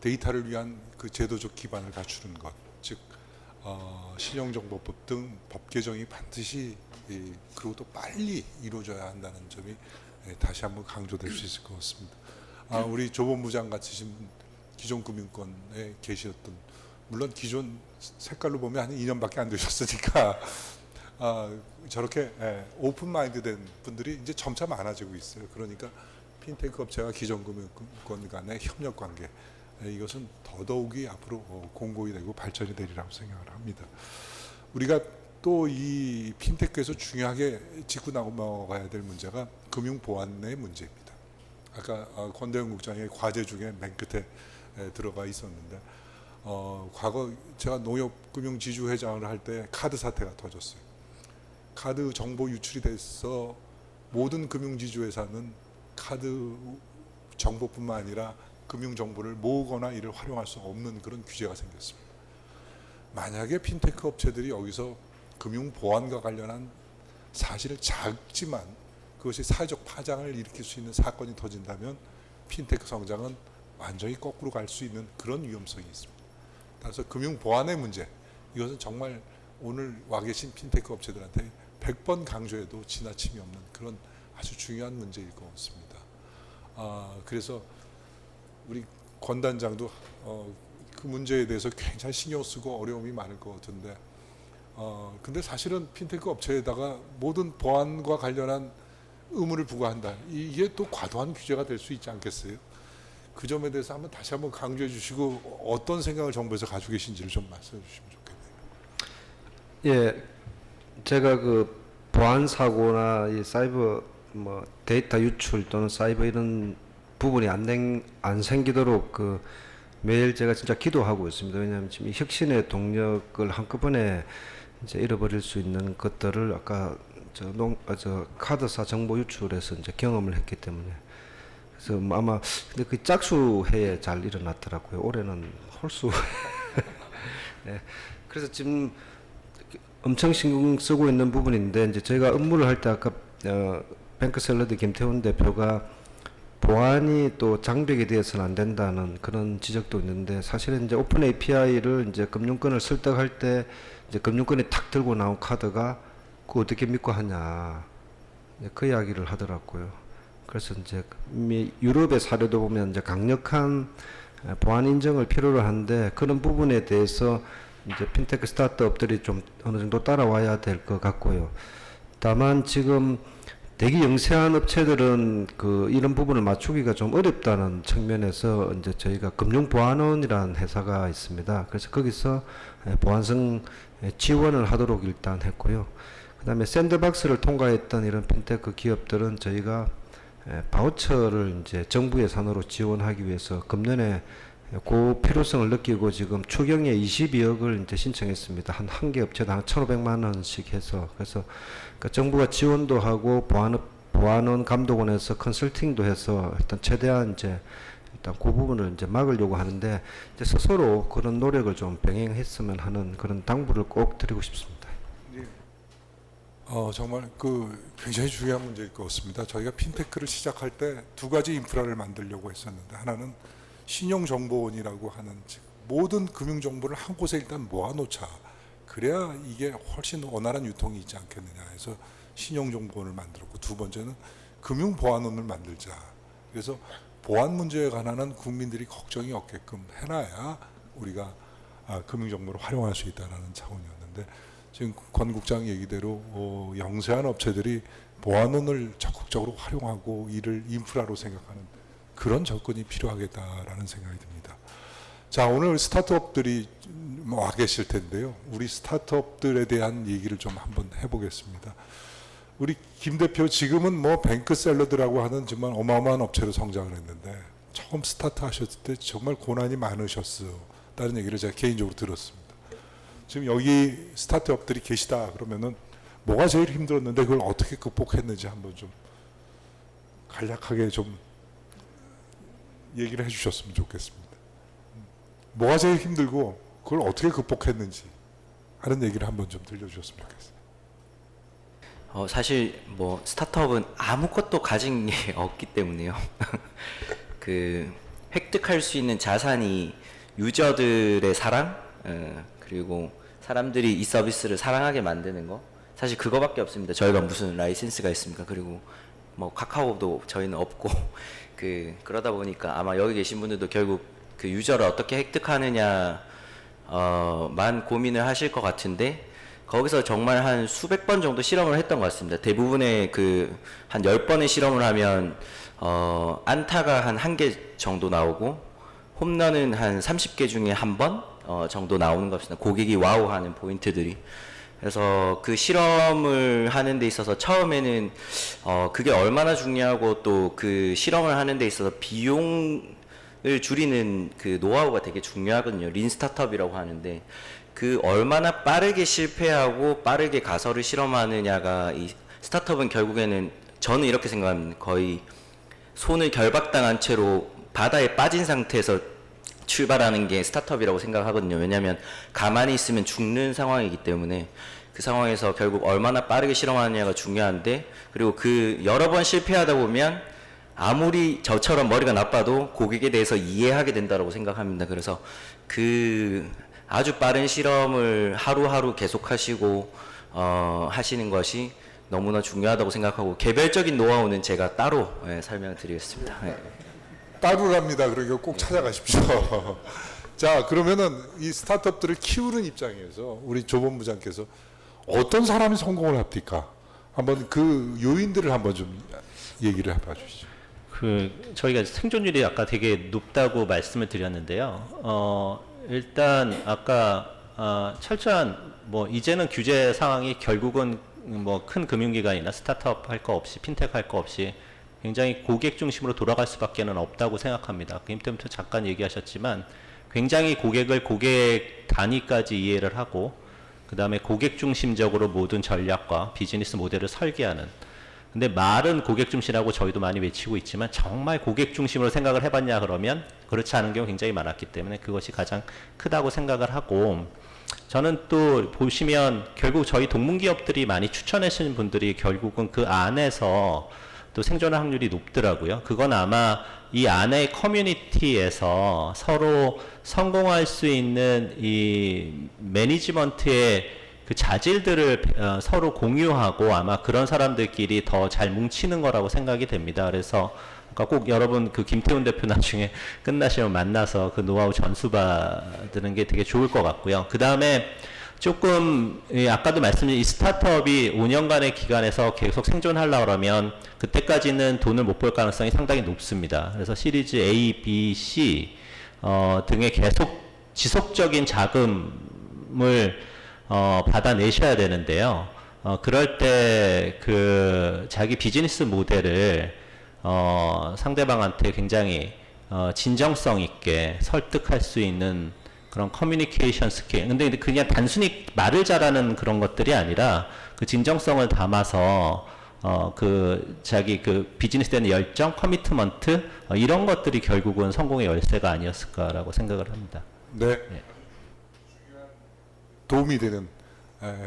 데이터를 위한 그 제도적 기반을 갖추는 것, 즉 신용정보법 등 법 개정이 반드시 그리고 또 빨리 이루어져야 한다는 점이 다시 한번 강조될 수 있을 것 같습니다. 우리 조본부장 같으신 기존 금융권에 계셨던, 물론 기존 색깔로 보면 한 2년밖에 안 되셨으니까 저렇게 오픈 마인드 된 분들이 이제 점차 많아지고 있어요. 그러니까 핀테크 업체와 기존 금융권 간의 협력 관계, 이것은 더더욱이 앞으로 공고히 되고 발전이 되리라고 생각을 합니다. 우리가 또 이 핀테크에서 중요하게 짚고 넘어가야 될 문제가 금융 보안의 문제입니다. 아까 권대영 국장의 과제 중에 맨 끝에 들어가 있었는데, 과거 제가 농협금융지주회장을 할 때 카드 사태가 터졌어요. 카드 정보 유출이 돼서 모든 금융지주회사는 카드 정보뿐만 아니라 금융 정보를 모으거나 이를 활용할 수 없는 그런 규제가 생겼습니다. 만약에 핀테크 업체들이 여기서 금융 보안과 관련한 사실을 작지만 그것이 사회적 파장을 일으킬 수 있는 사건이 터진다면 핀테크 성장은 완전히 거꾸로 갈 수 있는 그런 위험성이 있습니다. 따라서 금융 보안의 문제, 이것은 정말 오늘 와 계신 핀테크 업체들한테 100번 강조해도 지나침이 없는 그런 아주 중요한 문제일 것 같습니다. 그래서 우리 권 단장도 그 문제에 대해서 굉장히 신경 쓰고 어려움이 많을 것 같은데, 근데 사실은 핀테크 업체에다가 모든 보안과 관련한 의무를 부과한다. 이게 또 과도한 규제가 될 수 있지 않겠어요? 그 점에 대해서 다시 한번 강조해 주시고 어떤 생각을 정부에서 가지고 계신지를 좀 말씀해 주시면 좋겠네요. 예, 제가 그 보안 사고나 이 사이버 데이터 유출 또는 사이버 이런 부분이 안 생기도록 그 매일 제가 진짜 기도하고 있습니다. 왜냐하면 지금 이 혁신의 동력을 한꺼번에 이제 잃어버릴 수 있는 것들을 아까 저 카드사 정보 유출에서 이제 경험을 했기 때문에, 그래서 아마 근데 그 짝수해에 잘 일어났더라고요. 올해는 홀수. 네. 그래서 지금 엄청 신경 쓰고 있는 부분인데, 이제 저희가 업무를 할 때 아까 뱅크샐러드 김태훈 대표가 보안이 또 장벽이 되어서는 안 된다는 그런 지적도 있는데, 사실은 이제 오픈 API를 이제 금융권을 설득할 때 이제 금융권이 탁 들고 나온 카드가 그거 어떻게 믿고 하냐, 그 이야기를 하더라고요. 그래서 이제 유럽의 사례도 보면 이제 강력한 보안 인정을 필요로 하는데, 그런 부분에 대해서 이제 핀테크 스타트업들이 좀 어느 정도 따라와야 될 것 같고요. 다만 지금 대기 영세한 업체들은 그 이런 부분을 맞추기가 좀 어렵다는 측면에서 이제 저희가 금융보안원이라는 회사가 있습니다. 그래서 거기서 보안성 지원을 하도록 일단 했고요. 그다음에 샌드박스를 통과했던 이런 핀테크 기업들은 저희가 바우처를 이제 정부 예산으로 지원하기 위해서 금년에 그 필요성을 느끼고 지금 추경에 22억을 이제 신청했습니다. 한 개 업체당 1,500만 원씩 해서. 그래서 그러니까 정부가 지원도 하고 보안원 감독원에서 컨설팅도 해서 일단 최대한 이제 일단 그 부분을 이제 막으려고 하는데, 이제 스스로 그런 노력을 좀 병행했으면 하는 그런 당부를 꼭 드리고 싶습니다. 정말 굉장히 중요한 문제일 것 같습니다. 저희가 핀테크를 시작할 때 두 가지 인프라를 만들려고 했었는데, 하나는 신용정보원이라고 하는, 즉 모든 금융정보를 한 곳에 일단 모아놓자. 그래야 이게 훨씬 원활한 유통이 있지 않겠느냐 해서 신용정보원을 만들었고, 두 번째는 금융보안원을 만들자. 그래서 보안 문제에 관한 국민들이 걱정이 없게끔 해놔야 우리가 금융정보를 활용할 수 있다는 차원이었는데, 지금 권 국장 얘기대로 영세한 업체들이 보안원을 적극적으로 활용하고 이를 인프라로 생각하는 그런 접근이 필요하겠다라는 생각이 듭니다. 자, 오늘 스타트업들이 와 계실 텐데요. 우리 스타트업들에 대한 얘기를 좀 한번 해보겠습니다. 우리 김 대표 지금은 뭐 뱅크샐러드라고 하는 정말 어마어마한 업체로 성장을 했는데 처음 스타트 하셨을 때 정말 고난이 많으셨어요. 다른 얘기를 제가 개인적으로 들었습니다. 지금 여기 스타트업들이 계시다 그러면은 뭐가 제일 힘들었는데 그걸 어떻게 극복했는지 한번 좀 간략하게 좀 얘기를 해주셨으면 좋겠습니다. 뭐가 제일 힘들고 그걸 어떻게 극복했는지 하는 얘기를 한번 좀 들려주셨으면 좋겠어요. 사실 뭐 스타트업은 아무것도 가진 게 없기 때문에요. 그 획득할 수 있는 자산이 유저들의 사랑, 그리고 사람들이 이 서비스를 사랑하게 만드는 거, 사실 그거밖에 없습니다. 저희가 무슨 라이센스가 있습니까? 그리고 뭐 카카오도 저희는 없고 그러다 보니까 아마 여기 계신 분들도 결국 그 유저를 어떻게 획득하느냐 만 고민을 하실 것 같은데, 거기서 정말 한 수백 번 정도 실험을 했던 것 같습니다. 대부분의 한 10번의 실험을 하면 안타가 한 1개 정도 나오고 홈런은 한 30개 중에 1번 정도 나오는 것 같습니다. 고객이 와우하는 포인트들이. 그래서 그 실험을 하는 데 있어서 처음에는 그게 얼마나 중요하고 또 그 실험을 하는 데 있어서 비용을 줄이는 그 노하우가 되게 중요하거든요. 린 스타트업이라고 하는데, 그 얼마나 빠르게 실패하고 빠르게 가설을 실험하느냐가 이 스타트업은 결국에는 저는 이렇게 생각합니다. 거의 손을 결박당한 채로 바다에 빠진 상태에서 출발하는 게 스타트업이라고 생각하거든요. 왜냐하면 가만히 있으면 죽는 상황이기 때문에 그 상황에서 결국 얼마나 빠르게 실험하느냐가 중요한데, 그리고 그 여러 번 실패하다 보면 아무리 저처럼 머리가 나빠도 고객에 대해서 이해하게 된다고 생각합니다. 그래서 그 아주 빠른 실험을 하루하루 계속하시고 하시는 것이 너무나 중요하다고 생각하고, 개별적인 노하우는 제가 따로 설명을 드리겠습니다. 따루랍니다. 그러니까 꼭 찾아가십시오. 자, 그러면은 이 스타트업들을 키우는 입장에서 우리 조 본부장께서 어떤 사람이 성공을 합니까? 한번 그 요인들을 한번 좀 얘기를 해봐 주시죠. 저희가 생존율이 아까 되게 높다고 말씀을 드렸는데요. 일단 아까 철저한 뭐 이제는 규제 상황이 결국은 뭐 큰 금융기관이나 스타트업 할 거 없이 핀테크 할 거 없이 굉장히 고객 중심으로 돌아갈 수밖에는 없다고 생각합니다. 임 때부터 잠깐 얘기하셨지만 굉장히 고객을 고객 단위까지 이해를 하고 그 다음에 고객 중심적으로 모든 전략과 비즈니스 모델을 설계하는, 근데 말은 고객 중심이라고 저희도 많이 외치고 있지만 정말 고객 중심으로 생각을 해봤냐 그러면 그렇지 않은 경우 굉장히 많았기 때문에 그것이 가장 크다고 생각을 하고, 저는 또 보시면 결국 저희 동문기업들이 많이 추천해 주시는 분들이 결국은 그 안에서 또 생존 확률이 높더라고요. 그건 아마 이 안의 커뮤니티에서 서로 성공할 수 있는 이 매니지먼트의 그 자질들을 서로 공유하고 아마 그런 사람들끼리 더 잘 뭉치는 거라고 생각이 됩니다. 그래서 꼭 여러분 그 김태훈 대표 나중에 끝나시면 만나서 그 노하우 전수 받는 게 되게 좋을 것 같고요. 그 다음에 조금 아까도 말씀드린 이 스타트업이 5년간의 기간에서 계속 생존하려고 그러면 그때까지는 돈을 못 벌 가능성이 상당히 높습니다. 그래서 시리즈 A, B, C 등의 계속 지속적인 자금을 받아내셔야 되는데요. 그럴 때 그 자기 비즈니스 모델을 상대방한테 굉장히 진정성 있게 설득할 수 있는 그런 커뮤니케이션 스킬. 근데 그냥 단순히 말을 잘하는 그런 것들이 아니라 그 진정성을 담아서 그 자기 그 비즈니스에 대한 열정, 커미트먼트 이런 것들이 결국은 성공의 열쇠가 아니었을까라고 생각을 합니다. 네. 네. 도움이 되는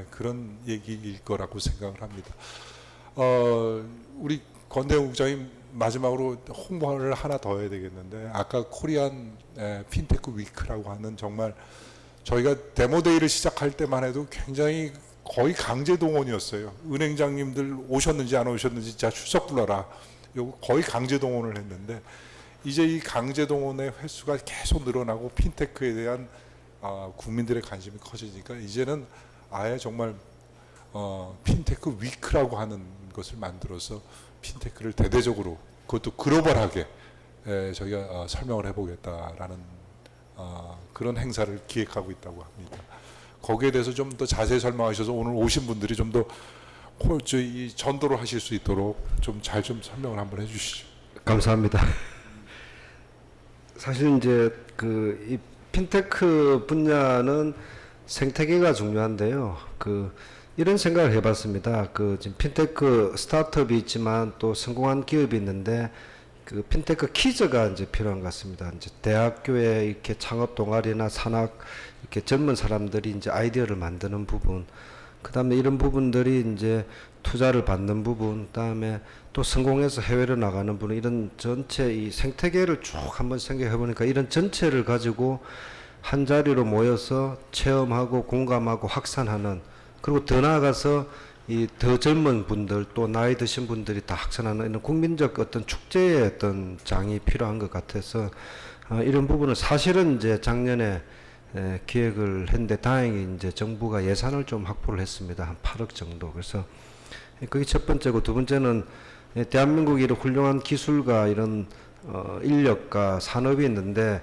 그런 얘기일 거라고 생각을 합니다. 우리 권대웅 국장님 마지막으로 홍보를 하나 더 해야 되겠는데, 아까 코리안 핀테크 위크라고 하는 정말 저희가 데모데이를 시작할 때만 해도 굉장히 거의 강제 동원이었어요. 은행장님들 오셨는지 안 오셨는지 진짜 출석 불러라. 요거 거의 강제 동원을 했는데, 이제 이 강제 동원의 횟수가 계속 늘어나고 핀테크에 대한 국민들의 관심이 커지니까 이제는 아예 정말 핀테크 위크라고 하는 것을 만들어서 핀테크를 대대적으로 그것도 글로벌하게 저희가 설명을 해보겠다라는 그런 행사를 기획하고 있다고 합니다. 거기에 대해서 좀 더 자세히 설명하셔서 오늘 오신 분들이 좀 더 이 전도를 하실 수 있도록 좀 잘 좀 설명을 한번 해주시죠. 감사합니다. 사실 이제 이 핀테크 분야는 생태계가 중요한데요. 이런 생각을 해봤습니다. 지금 핀테크 스타트업이 있지만 또 성공한 기업이 있는데 핀테크 퀴즈가 이제 필요한 것 같습니다. 이제 대학교에 이렇게 창업 동아리나 산학 이렇게 젊은 사람들이 이제 아이디어를 만드는 부분, 그 다음에 이런 부분들이 이제 투자를 받는 부분, 그다음에 또 성공해서 해외로 나가는 부분, 이런 전체 이 생태계를 쭉 한번 생각해 보니까 이런 전체를 가지고 한 자리로 모여서 체험하고 공감하고 확산하는, 그리고 더 나아가서 이 더 젊은 분들 또 나이 드신 분들이 다 확산하는 이런 국민적 어떤 축제의 어떤 장이 필요한 것 같아서 이런 부분을 사실은 이제 작년에 기획을 했는데 다행히 이제 정부가 예산을 좀 확보를 했습니다. 한 8억 정도. 그래서 그게 첫 번째고, 두 번째는 대한민국이 이런 훌륭한 기술과 이런 인력과 산업이 있는데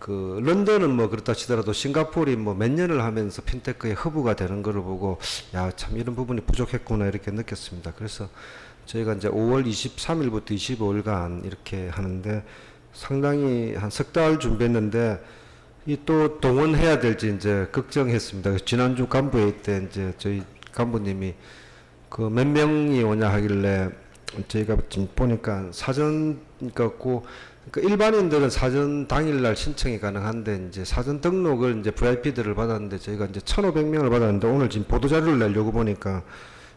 런던은 뭐 그렇다 치더라도 싱가포르이 뭐 몇 년을 하면서 핀테크의 허브가 되는 것을 보고 야, 참 이런 부분이 부족했구나 이렇게 느꼈습니다. 그래서 저희가 이제 5월 23일부터 25일간 이렇게 하는데 상당히 한 석 달 준비했는데 이 또 동원해야 될지 이제 걱정했습니다. 지난주 간부회의 때 이제 저희 간부님이 몇 명이 오냐 하길래 저희가 지금 보니까 사전 같고, 일반인들은 사전 당일날 신청이 가능한데 이제 사전 등록을 이제 VIP들을 받았는데 저희가 이제 1,500명을 받았는데 오늘 지금 보도자료를 내려고 보니까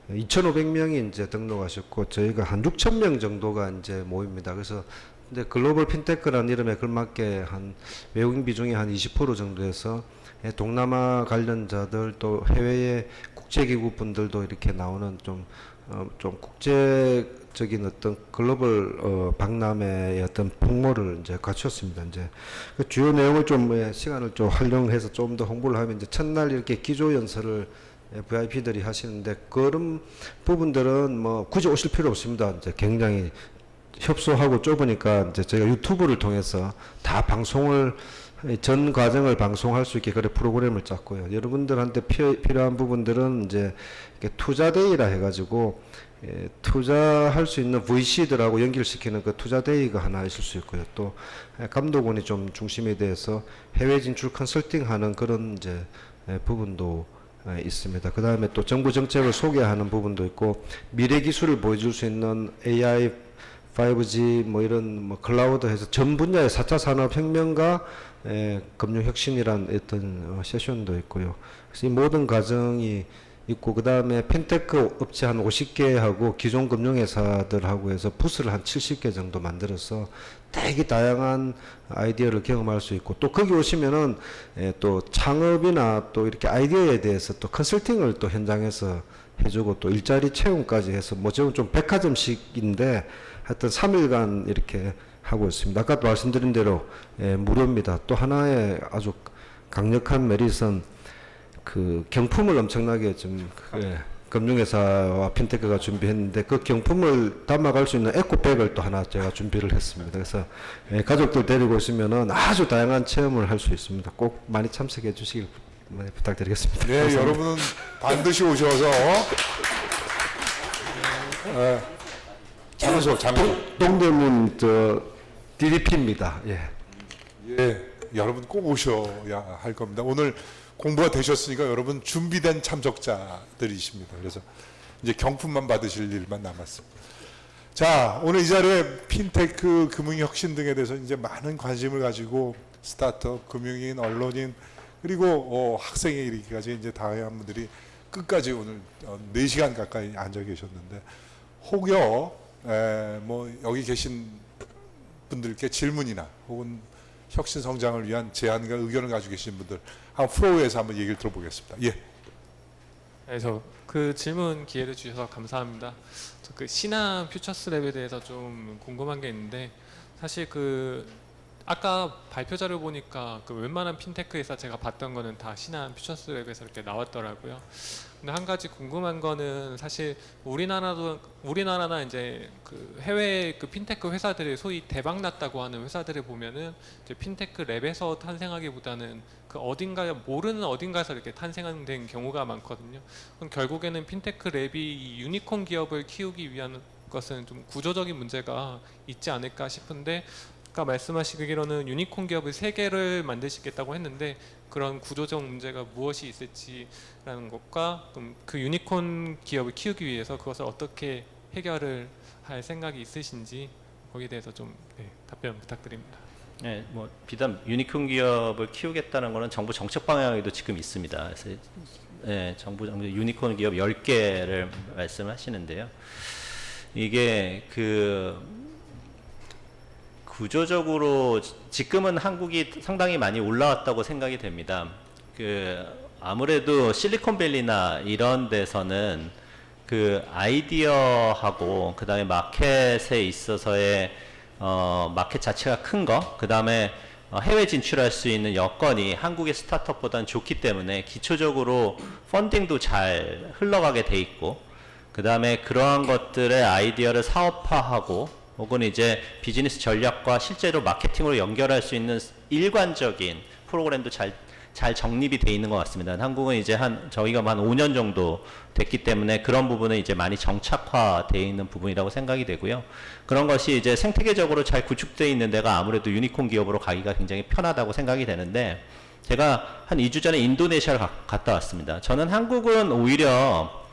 2,500명이 이제 등록하셨고 저희가 한 6,000명 정도가 이제 모입니다. 그래서 근데 글로벌 핀테크라는 이름에 걸맞게 한 외국인 비중이 한 20% 정도에서 동남아 관련자들 또 해외의 국제기구 분들도 이렇게 나오는 좀 국제적인 어떤 글로벌 박람회의 어떤 풍모를 이제 갖췄습니다. 이제 그 주요 내용을 좀 시간을 좀 활용해서 좀 더 홍보를 하면 이제 첫날 이렇게 기조 연설을 VIP들이 하시는데 그런 부분들은 뭐 굳이 오실 필요 없습니다. 이제 굉장히 협소하고 좁으니까 이제 저희가 유튜브를 통해서 다 방송을 전 과정을 방송할 수 있게 그래 프로그램을 짰고요. 여러분들한테 필요한 부분들은 이제 이렇게 투자데이라 해가지고 투자할 수 있는 VC들하고 연결시키는 그 투자데이가 하나 있을 수 있고요. 또 감독원이 좀 중심에 대해서 해외 진출 컨설팅하는 그런 이제 부분도 있습니다. 그 다음에 또 정부 정책을 소개하는 부분도 있고 미래 기술을 보여줄 수 있는 AI 5G 뭐 이런 뭐 클라우드 해서 전 분야의 4차 산업혁명과 금융혁신이란 어떤 세션도 있고요. 그래서 이 모든 과정이 있고 그 다음에 핀테크 업체 한 50개하고 기존 금융회사들하고 해서 부스를 한 70개 정도 만들어서 되게 다양한 아이디어를 경험할 수 있고 또 거기 오시면은 또 창업이나 또 이렇게 아이디어에 대해서 또 컨설팅을 또 현장에서 해주고 또 일자리 채용까지 해서 뭐 좀 백화점식인데 하여튼 3일간 이렇게 하고 있습니다. 아까 말씀드린 대로 무료입니다. 또 하나의 아주 강력한 메리트는 경품을 엄청나게 좀 금융회사와 핀테크가 준비했는데 그 경품을 담아갈 수 있는 에코백을 또 하나 제가 준비를 했습니다. 그래서 가족들 데리고 오시면은 아주 다양한 체험을 할 수 있습니다. 꼭 많이 참석해 주시길 부탁드리겠습니다. 네, 감사합니다. 여러분은 반드시 오셔서 장소 동대문 DDP입니다. 예, 여러분 꼭 오셔야 할 겁니다. 오늘 공부가 되셨으니까 여러분 준비된 참석자들이십니다. 그래서 이제 경품만 받으실 일만 남았습니다. 자, 오늘 이 자리에 핀테크, 금융혁신 등에 대해서 이제 많은 관심을 가지고 스타트업, 금융인, 언론인 그리고 학생에 이르기까지 이제 다양한 분들이 끝까지 오늘 4시간 가까이 앉아 계셨는데 혹여 뭐 여기 계신 분들께 질문이나 혹은 혁신 성장을 위한 제안과 의견을 가지고 계신 분들 한 프로에서 한번 얘기를 들어보겠습니다. 예. 네, 저 그 질문 기회를 주셔서 감사합니다. 저 신한 퓨처스랩에 대해서 좀 궁금한 게 있는데 사실 아까 발표 자료 보니까 그 웬만한 핀테크 회사 제가 봤던 거는 다 신한 퓨처스랩에서 이렇게 나왔더라고요. 근데 한 가지 궁금한 거는 사실 우리나라나 이제 그 해외 그 핀테크 회사들이 소위 대박 났다고 하는 회사들을 보면은 이제 핀테크 랩에서 탄생하기보다는 그 모르는 어딘가에서 이렇게 탄생된 경우가 많거든요. 그럼 결국에는 핀테크 랩이 이 유니콘 기업을 키우기 위한 것은 좀 구조적인 문제가 있지 않을까 싶은데, 아까 말씀하시기로는 유니콘 기업을 3개를 만드시겠다고 했는데 그런 구조적 문제가 무엇이 있을지라는 것과 그럼 그 유니콘 기업을 키우기 위해서 그것을 어떻게 해결을 할 생각이 있으신지 거기에 대해서 좀 답변 부탁드립니다. 네, 뭐 비단 유니콘 기업을 키우겠다는 것은 정부 정책 방향에도 지금 있습니다. 그래서 정부 유니콘 기업 10개를 말씀하시는데요. 이게 구조적으로 지금은 한국이 상당히 많이 올라왔다고 생각이 됩니다. 아무래도 실리콘밸리나 이런 데서는 그 아이디어하고 그다음에 마켓에 있어서의 마켓 자체가 큰 거, 그다음에 해외 진출할 수 있는 여건이 한국의 스타트업보다는 좋기 때문에 기초적으로 펀딩도 잘 흘러가게 돼 있고, 그다음에 그러한 것들의 아이디어를 사업화하고 혹은 이제 비즈니스 전략과 실제로 마케팅으로 연결할 수 있는 일관적인 프로그램도 잘 정립이 돼 있는 것 같습니다. 한국은 이제 저희가 한 5년 정도 됐기 때문에 그런 부분은 이제 많이 정착화되어 있는 부분이라고 생각이 되고요. 그런 것이 이제 생태계적으로 잘 구축되어 있는 데가 아무래도 유니콘 기업으로 가기가 굉장히 편하다고 생각이 되는데, 제가 한 2주 전에 인도네시아를 갔다 왔습니다. 저는 한국은 오히려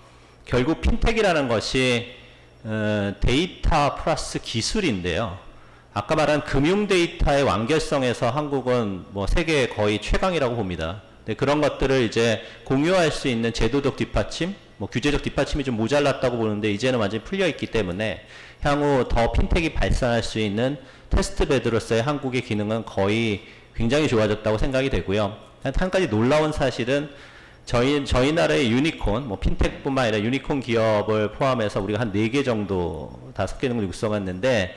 결국 핀텍이라는 것이 데이터 플러스 기술인데요. 아까 말한 금융 데이터의 완결성에서 한국은 뭐 세계 거의 최강이라고 봅니다. 네, 그런 것들을 이제 공유할 수 있는 제도적 뒷받침, 뭐 규제적 뒷받침이 좀 모자랐다고 보는데 이제는 완전히 풀려 있기 때문에 향후 더 핀텍이 발산할 수 있는 테스트 베드로서의 한국의 기능은 거의 굉장히 좋아졌다고 생각이 되고요. 한 가지 놀라운 사실은 저희 나라의 유니콘, 뭐 핀텍뿐만 아니라 유니콘 기업을 포함해서 우리가 한 4개 정도, 5개 정도 육성했는데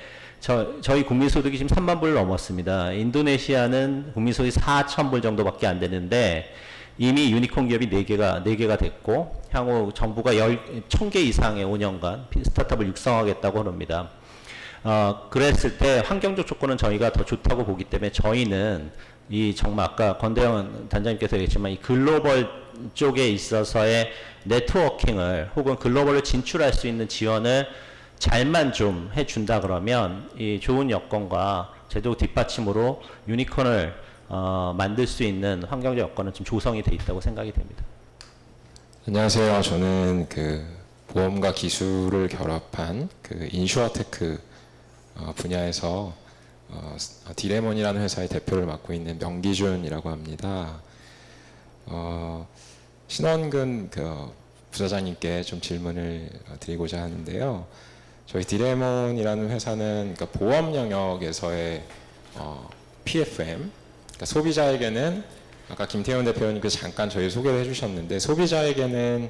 저희 국민소득이 지금 3만 불을 넘었습니다. 인도네시아는 국민소득이 4천 불 정도밖에 안 되는데 이미 유니콘 기업이 4개가 됐고 향후 정부가 1,000개 이상의 5년간 스타트업을 육성하겠다고 합니다. 그랬을 때 환경적 조건은 저희가 더 좋다고 보기 때문에 저희는 정말 아까 권대영 단장님께서 얘기했지만 이 글로벌 쪽에 있어서의 네트워킹을 혹은 글로벌로 진출할 수 있는 지원을 잘만 좀 해준다 그러면 이 좋은 여건과 제도 뒷받침으로 유니콘을 만들 수 있는 환경적 여건은 좀 조성이 돼 있다고 생각이 됩니다. 안녕하세요. 저는 보험과 기술을 결합한 인슈어테크 분야에서 디레몬이라는 회사의 대표를 맡고 있는 명기준이라고 합니다. 신원근 부사장님께 좀 질문을 드리고자 하는데요. 저희 디레몬이라는 회사는 보험 영역에서의 PFM, 그러니까 소비자에게는 아까 김태훈 대표님께서 잠깐 저희 소개를 해주셨는데 소비자에게는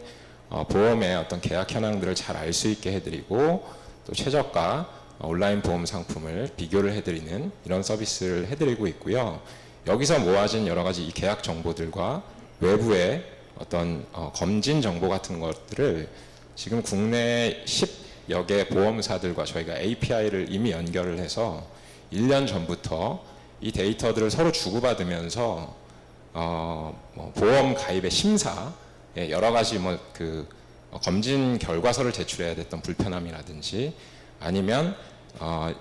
보험의 어떤 계약 현황들을 잘 알 수 있게 해드리고 또 최저가 온라인 보험 상품을 비교를 해드리는 이런 서비스를 해드리고 있고요. 여기서 모아진 여러 가지 이 계약 정보들과 외부의 어떤 검진 정보 같은 것들을 지금 국내 10여 개 보험사들과 저희가 API를 이미 연결을 해서 1년 전부터 이 데이터들을 서로 주고받으면서 보험 가입의 심사, 여러 가지 검진 결과서를 제출해야 됐던 불편함이라든지 아니면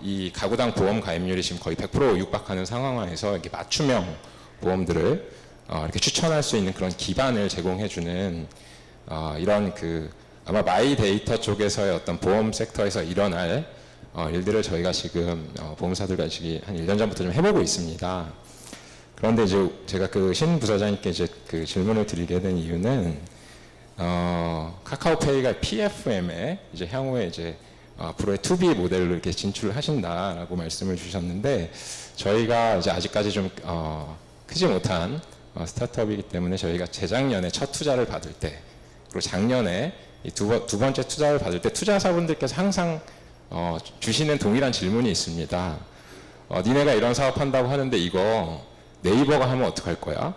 이 가구당 보험 가입률이 지금 거의 100% 육박하는 상황에서 이렇게 맞춤형 보험들을 이렇게 추천할 수 있는 그런 기반을 제공해주는 이런 아마 마이 데이터 쪽에서의 어떤 보험 섹터에서 일어날 일들을 저희가 지금 보험사들과 지금 한 1년 전부터 좀 해보고 있습니다. 그런데 이제 제가 신 부사장님께 이제 질문을 드리게 된 이유는 카카오페이가 PFM에 이제 향후에 이제 앞으로의 2B 모델로 이렇게 진출을 하신다라고 말씀을 주셨는데 저희가 이제 아직까지 좀 크지 못한 스타트업이기 때문에 저희가 재작년에 첫 투자를 받을 때 그리고 작년에 이 두 번째 투자를 받을 때 투자사분들께서 항상 주시는 동일한 질문이 있습니다. 니네가 이런 사업 한다고 하는데 이거 네이버가 하면 어떡할 거야?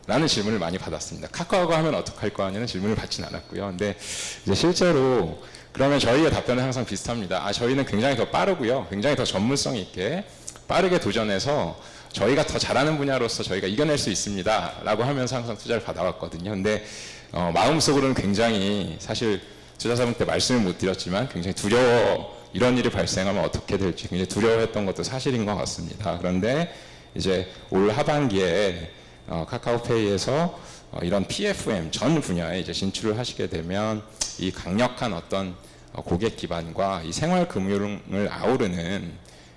라는 질문을 많이 받았습니다. 카카오가 하면 어떡할 거냐는 질문을 받진 않았고요. 근데 이제 실제로 그러면 저희의 답변은 항상 비슷합니다. 저희는 굉장히 더 빠르고요. 굉장히 더 전문성 있게 빠르게 도전해서 저희가 더 잘하는 분야로서 저희가 이겨낼 수 있습니다. 라고 하면서 항상 투자를 받아왔거든요. 근데 마음속으로는 굉장히 사실 투자자분 때 말씀을 못 드렸지만 굉장히 두려워, 이런 일이 발생하면 어떻게 될지 굉장히 두려워했던 것도 사실인 것 같습니다. 그런데 이제 올 하반기에 카카오페이에서 이런 PFM 전 분야에 이제 진출을 하시게 되면 이 강력한 어떤 고객 기반과 이 생활 금융을 아우르는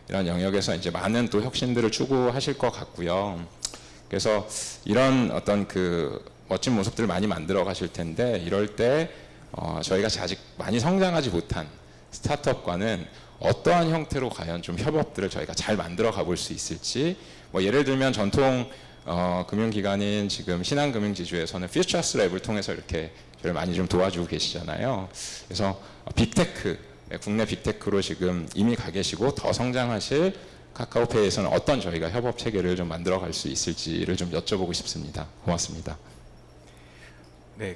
이런 영역에서 이제 많은 또 혁신들을 추구하실 것 같고요. 그래서 이런 어떤 그 멋진 모습들을 많이 만들어 가실 텐데, 이럴 때 저희가 아직 많이 성장하지 못한 스타트업과는 어떠한 형태로 과연 좀 협업들을 저희가 잘 만들어 가볼 수 있을지, 뭐 예를 들면 전통 금융기관인 지금 신한금융지주에서는 퓨처스랩을 통해서 이렇게 저를 많이 좀 도와주고 계시잖아요. 그래서 빅테크, 국내 빅테크로 지금 이미 가 계시고 더 성장하실 카카오페이에서는 어떤 저희가 협업 체계를 좀 만들어 갈 수 있을지를 좀 여쭤보고 싶습니다. 고맙습니다. 네,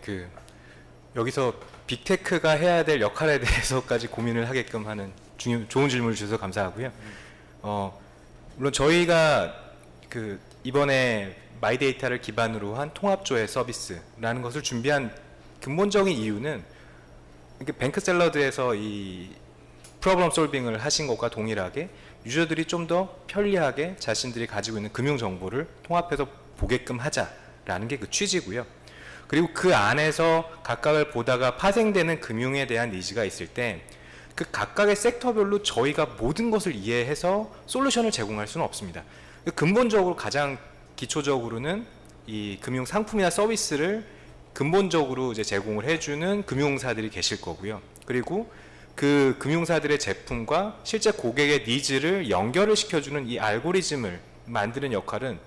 여기서 빅테크가 해야 될 역할에 대해서까지 고민을 하게끔 하는 좋은 질문을 주셔서 감사하고요. 물론 저희가 이번에 마이데이터를 기반으로 한 통합조회 서비스라는 것을 준비한 근본적인 이유는 뱅크샐러드에서 이 프로블럼 솔빙을 하신 것과 동일하게 유저들이 좀 더 편리하게 자신들이 가지고 있는 금융 정보를 통합해서 보게끔 하자라는 게 그 취지고요. 그리고 그 안에서 각각을 보다가 파생되는 금융에 대한 니즈가 있을 때 그 각각의 섹터별로 저희가 모든 것을 이해해서 솔루션을 제공할 수는 없습니다. 근본적으로 가장 기초적으로는 이 금융 상품이나 서비스를 근본적으로 이제 제공을 해주는 금융사들이 계실 거고요. 그리고 그 금융사들의 제품과 실제 고객의 니즈를 연결을 시켜주는 이 알고리즘을 만드는 역할은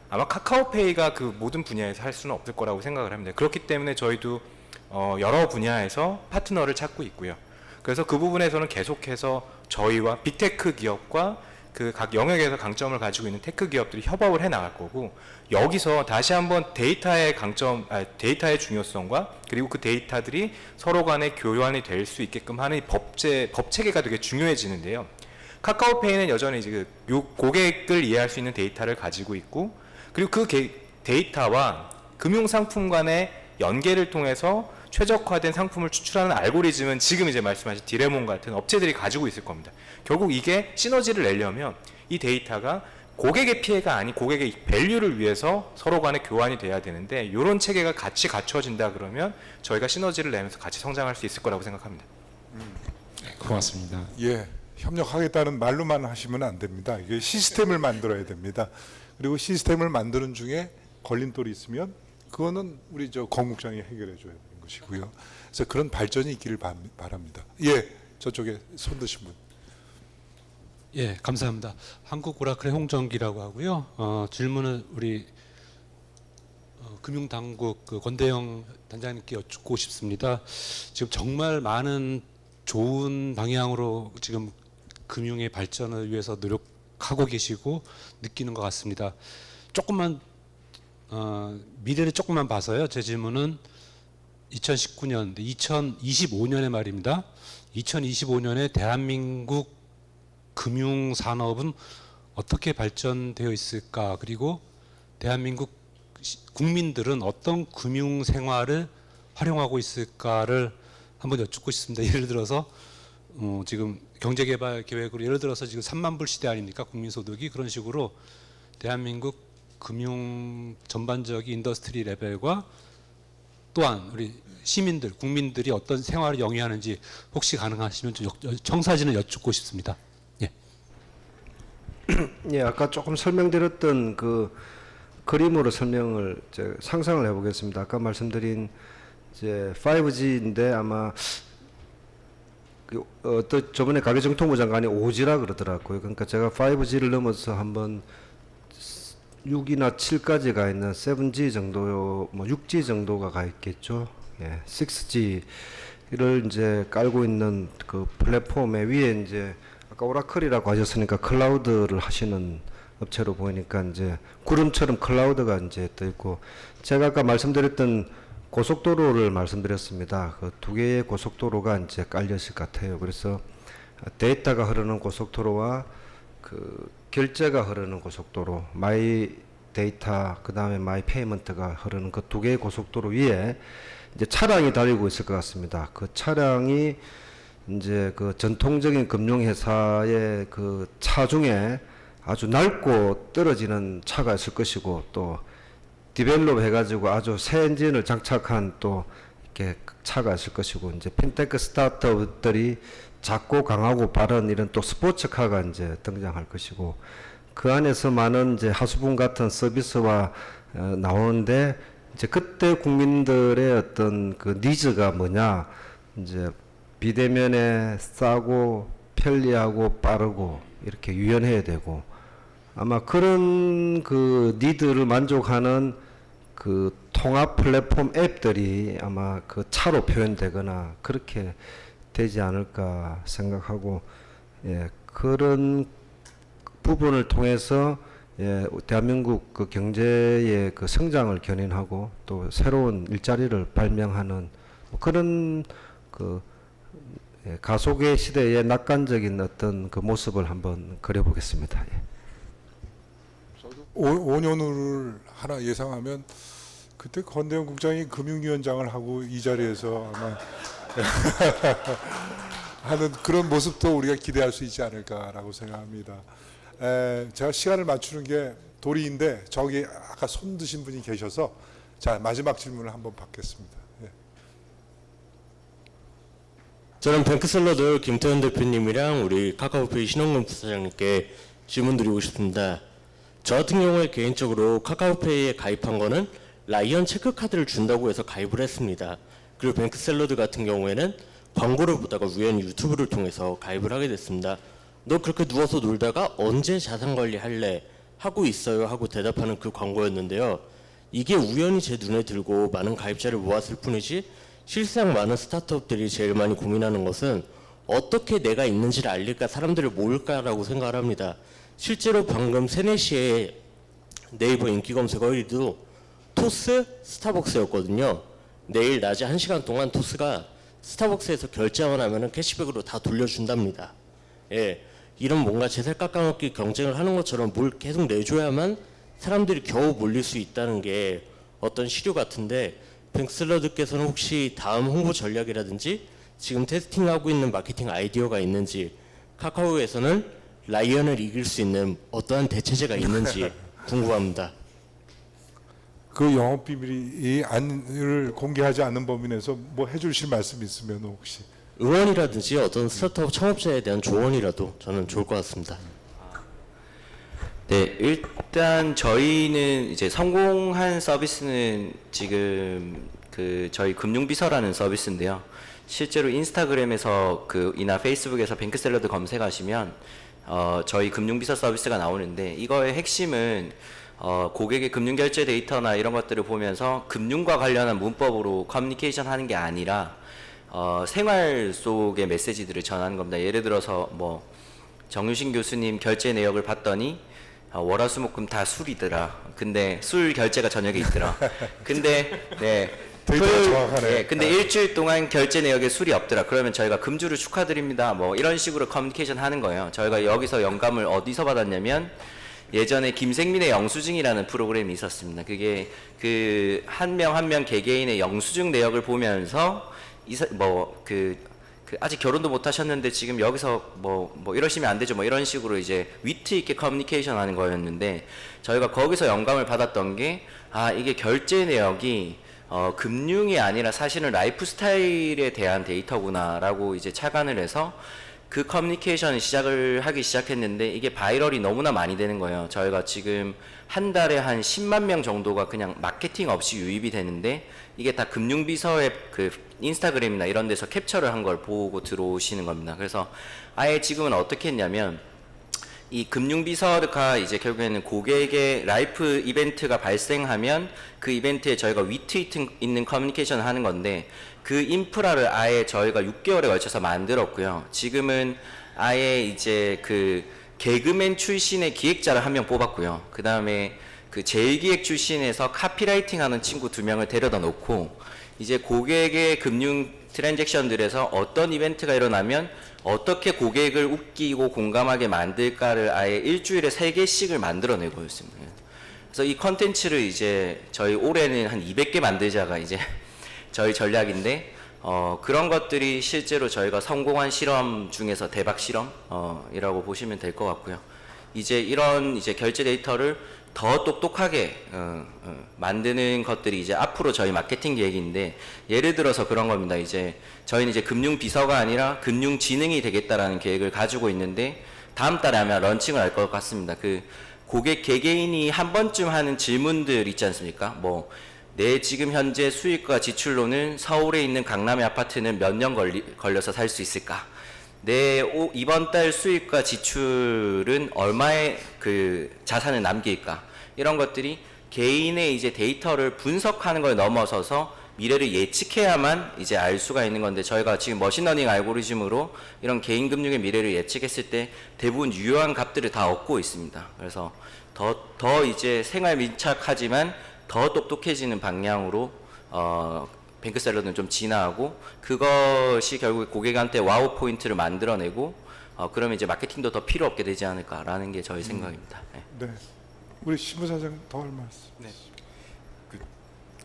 아마 카카오페이가 그 모든 분야에서 할 수는 없을 거라고 생각을 합니다. 그렇기 때문에 저희도 여러 분야에서 파트너를 찾고 있고요. 그래서 그 부분에서는 계속해서 저희와 빅테크 기업과 그 각 영역에서 강점을 가지고 있는 테크 기업들이 협업을 해 나갈 거고, 여기서 다시 한번 데이터의 데이터의 중요성과 그리고 그 데이터들이 서로 간에 교환이 될 수 있게끔 하는 법 체계가 되게 중요해지는데요. 카카오페이는 여전히 이제 고객을 이해할 수 있는 데이터를 가지고 있고, 그리고 그 데이터와 금융 상품 간의 연계를 통해서 최적화된 상품을 추출하는 알고리즘은 지금 이제 말씀하신 디레몬 같은 업체들이 가지고 있을 겁니다. 결국 이게 시너지를 내려면 이 데이터가 고객의 피해가 아닌 고객의 밸류를 위해서 서로 간에 교환이 돼야 되는데, 이런 체계가 같이 갖춰진다 그러면 저희가 시너지를 내면서 같이 성장할 수 있을 거라고 생각합니다. 고맙습니다. 예, 협력하겠다는 말로만 하시면 안 됩니다. 이게 시스템을 만들어야 됩니다. 그리고 시스템을 만드는 중에 걸림돌이 있으면 그거는 우리 건국장이 해결해 줘야 되는 것이고요. 그래서 그런 발전이 있기를 바랍니다. 예, 저쪽에 손 드신 분. 예, 감사합니다. 한국 오라클의 홍정기라고 하고요. 질문은 우리 금융당국 권대영 단장님께 여쭙고 싶습니다. 지금 정말 많은 좋은 방향으로 지금 금융의 발전을 위해서 노력하고 계시고 느끼는 것 같습니다. 조금만 미래를 조금만 봐서요. 제 질문은 2019년, 2025년에 말입니다. 2025년에 대한민국 금융 산업은 어떻게 발전되어 있을까? 그리고 대한민국 국민들은 어떤 금융 생활을 활용하고 있을까를 한번 여쭙고 싶습니다. 예를 들어서 지금 경제개발 계획으로 예를 들어서 지금 3만 불 시대 아닙니까? 국민소득이. 그런 식으로 대한민국 금융 전반적인 인더스트리 레벨과 또한 우리 시민들, 국민들이 어떤 생활을 영위하는지 혹시 가능하시면 좀 청사진을 여쭙고 싶습니다. 예. 예, 아까 조금 설명드렸던 그 그림으로 설명을 상상을 해보겠습니다. 아까 말씀드린 이제 5G인데 아마 또 저번에 가계정통부 장관이 5G라 그러더라고요. 그러니까 제가 5G를 넘어서 한번 6이나 7까지 가 있는 7G 정도, 뭐 6G 정도가 가 있겠죠. 예, 6G를 이제 깔고 있는 그 플랫폼에 위에 이제 아까 오라클이라고 하셨으니까 클라우드를 하시는 업체로 보이니까 이제 구름처럼 클라우드가 이제 떠 있고, 제가 아까 말씀드렸던 고속도로를 말씀드렸습니다. 그 두 개의 고속도로가 이제 깔려 있을 것 같아요. 그래서 데이터가 흐르는 고속도로와 그 결제가 흐르는 고속도로, 마이 데이터 그다음에 마이 페이먼트가 흐르는 그 두 개의 고속도로 위에 이제 차량이 달리고 있을 것 같습니다. 그 차량이 이제 그 전통적인 금융회사의 그 차 중에 아주 낡고 떨어지는 차가 있을 것이고, 또 디벨롭 해가지고 아주 새 엔진을 장착한 또 이렇게 차가 있을 것이고, 이제 핀테크 스타트업들이 작고 강하고 빠른 이런 또 스포츠카가 이제 등장할 것이고, 그 안에서 많은 이제 하수분 같은 서비스와 나오는데, 이제 그때 국민들의 어떤 그 니즈가 뭐냐, 이제 비대면에 싸고 편리하고 빠르고 이렇게 유연해야 되고, 아마 그런 그 니드를 만족하는 그 통합 플랫폼 앱들이 아마 그 차로 표현되거나 그렇게 되지 않을까 생각하고, 예, 그런 부분을 통해서 예, 대한민국 그 경제의 그 성장을 견인하고 또 새로운 일자리를 발명하는 뭐 그런 그 예, 가속의 시대의 낙관적인 어떤 그 모습을 한번 그려보겠습니다. 예. 5년 후를 하나 예상하면 그때 권대영 국장이 금융위원장을 하고 이 자리에서 아마 하는 그런 모습도 우리가 기대할 수 있지 않을까라고 생각합니다. 제가 시간을 맞추는 게 도리인데 저기 아까 손 드신 분이 계셔서 자 마지막 질문을 한번 받겠습니다. 예. 저는 뱅크샐러드 김태현 대표님이랑 우리 카카오페이 신원근 부사장님께 질문 드리고 싶습니다. 저 같은 경우에 개인적으로 카카오페이에 가입한 거는 라이언 체크카드를 준다고 해서 가입을 했습니다. 그리고 뱅크샐러드 같은 경우에는 광고를 보다가 우연히 유튜브를 통해서 가입을 하게 됐습니다. 너 그렇게 누워서 놀다가 언제 자산관리 할래? 하고 있어요 하고 대답하는 그 광고였는데요. 이게 우연히 제 눈에 들고 많은 가입자를 모았을 뿐이지, 실상 많은 스타트업들이 제일 많이 고민하는 것은 어떻게 내가 있는지를 알릴까, 사람들을 모을까라고 생각을 합니다. 실제로 방금 3, 4시에 네이버 인기 검색 1위도 토스, 스타벅스였거든요. 내일 낮에 1시간 동안 토스가 스타벅스에서 결제만 하면 캐시백으로 다 돌려준답니다. 예, 이런 뭔가 제살 깎아먹기 경쟁을 하는 것처럼 뭘 계속 내줘야만 사람들이 겨우 몰릴 수 있다는 게 어떤 시류 같은데, 뱅크샐러드께서는 혹시 다음 홍보 전략이라든지 지금 테스팅하고 있는 마케팅 아이디어가 있는지, 카카오에서는 라이언을 이길 수 있는 어떠한 대체제가 있는지 궁금합니다. 그 영업 비밀이 안을 공개하지 않는 범위 내에서 뭐 해주실 말씀 있으면 혹시 응원이라든지 어떤 스타트업 창업자에 대한 조언이라도 저는 좋을 것 같습니다. 네, 일단 저희는 이제 성공한 서비스는 지금 그 저희 금융비서라는 서비스인데요. 실제로 인스타그램에서 이나 페이스북에서 뱅크샐러드 검색하시면 저희 금융비서 서비스가 나오는데, 이거의 핵심은 고객의 금융결제 데이터나 이런 것들을 보면서 금융과 관련한 문법으로 커뮤니케이션 하는 게 아니라 생활 속의 메시지들을 전하는 겁니다. 예를 들어서 뭐 정유신 교수님 결제 내역을 봤더니 월화수목금 다 술이더라. 근데 술 결제가 저녁에 있더라. 근데 네. 데이터가 정확하네. 네, 근데 일주일 동안 결제 내역에 술이 없더라. 그러면 저희가 금주를 축하드립니다. 뭐 이런 식으로 커뮤니케이션 하는 거예요. 저희가 여기서 영감을 어디서 받았냐면, 예전에 김생민의 영수증이라는 프로그램이 있었습니다. 그게 그 한 명 한 명 개개인의 영수증 내역을 보면서 아직 결혼도 못 하셨는데 지금 여기서 뭐 이러시면 안 되죠. 뭐 이런 식으로 이제 위트 있게 커뮤니케이션 하는 거였는데, 저희가 거기서 영감을 받았던 게, 이게 결제 내역이 금융이 아니라 사실은 라이프 스타일에 대한 데이터구나라고 이제 착안을 해서 그 커뮤니케이션을 하기 시작했는데, 이게 바이럴이 너무나 많이 되는 거예요. 저희가 지금 한 달에 한 10만 명 정도가 그냥 마케팅 없이 유입이 되는데, 이게 다 금융비서의 그 인스타그램이나 이런 데서 캡처를 한 걸 보고 들어오시는 겁니다. 그래서 아예 지금은 어떻게 했냐면, 이 금융비서가 이제 결국에는 고객의 라이프 이벤트가 발생하면 그 이벤트에 저희가 위트 있는 커뮤니케이션을 하는 건데, 그 인프라를 아예 저희가 6개월에 걸쳐서 만들었고요. 지금은 아예 이제 그 개그맨 출신의 기획자를 한 명 뽑았고요. 그 다음에 그 제일기획 출신에서 카피라이팅 하는 친구 2명을 데려다 놓고 이제 고객의 금융 트랜잭션들에서 어떤 이벤트가 일어나면 어떻게 고객을 웃기고 공감하게 만들까를 아예 일주일에 3개씩을 만들어내고 있습니다. 그래서 이 컨텐츠를 이제 저희 올해는 한 200개 만들자가 이제 저희 전략인데 그런 것들이 실제로 저희가 성공한 실험 중에서 대박 실험이라고 보시면 될 것 같고요. 이제 이런 이제 결제 데이터를 더 똑똑하게 만드는 것들이 이제 앞으로 저희 마케팅 계획인데, 예를 들어서 그런 겁니다. 이제 저희는 이제 금융 비서가 아니라 금융 지능이 되겠다라는 계획을 가지고 있는데, 다음 달에 아마 런칭을 할 것 같습니다. 그 고객 개개인이 한 번쯤 하는 질문들 있지 않습니까? 뭐 내 지금 현재 수익과 지출로는 서울에 있는 강남의 아파트는 몇 년 걸려서 살 수 있을까? 내 이번 달 수익과 지출은 얼마의 그 자산을 남길까? 이런 것들이 개인의 이제 데이터를 분석하는 걸 넘어서서 미래를 예측해야만 이제 알 수가 있는 건데, 저희가 지금 머신러닝 알고리즘으로 이런 개인 금융의 미래를 예측했을 때 대부분 유효한 값들을 다 얻고 있습니다. 그래서 더 이제 생활 밀착하지만 더 똑똑해지는 방향으로 뱅크샐러드는 좀 진화하고, 그것이 결국 고객한테 와우 포인트를 만들어내고 그러면 이제 마케팅도 더 필요 없게 되지 않을까라는 게 저희 생각입니다. 네. 네. 우리 신부사장 더 할 말씀. 네. 그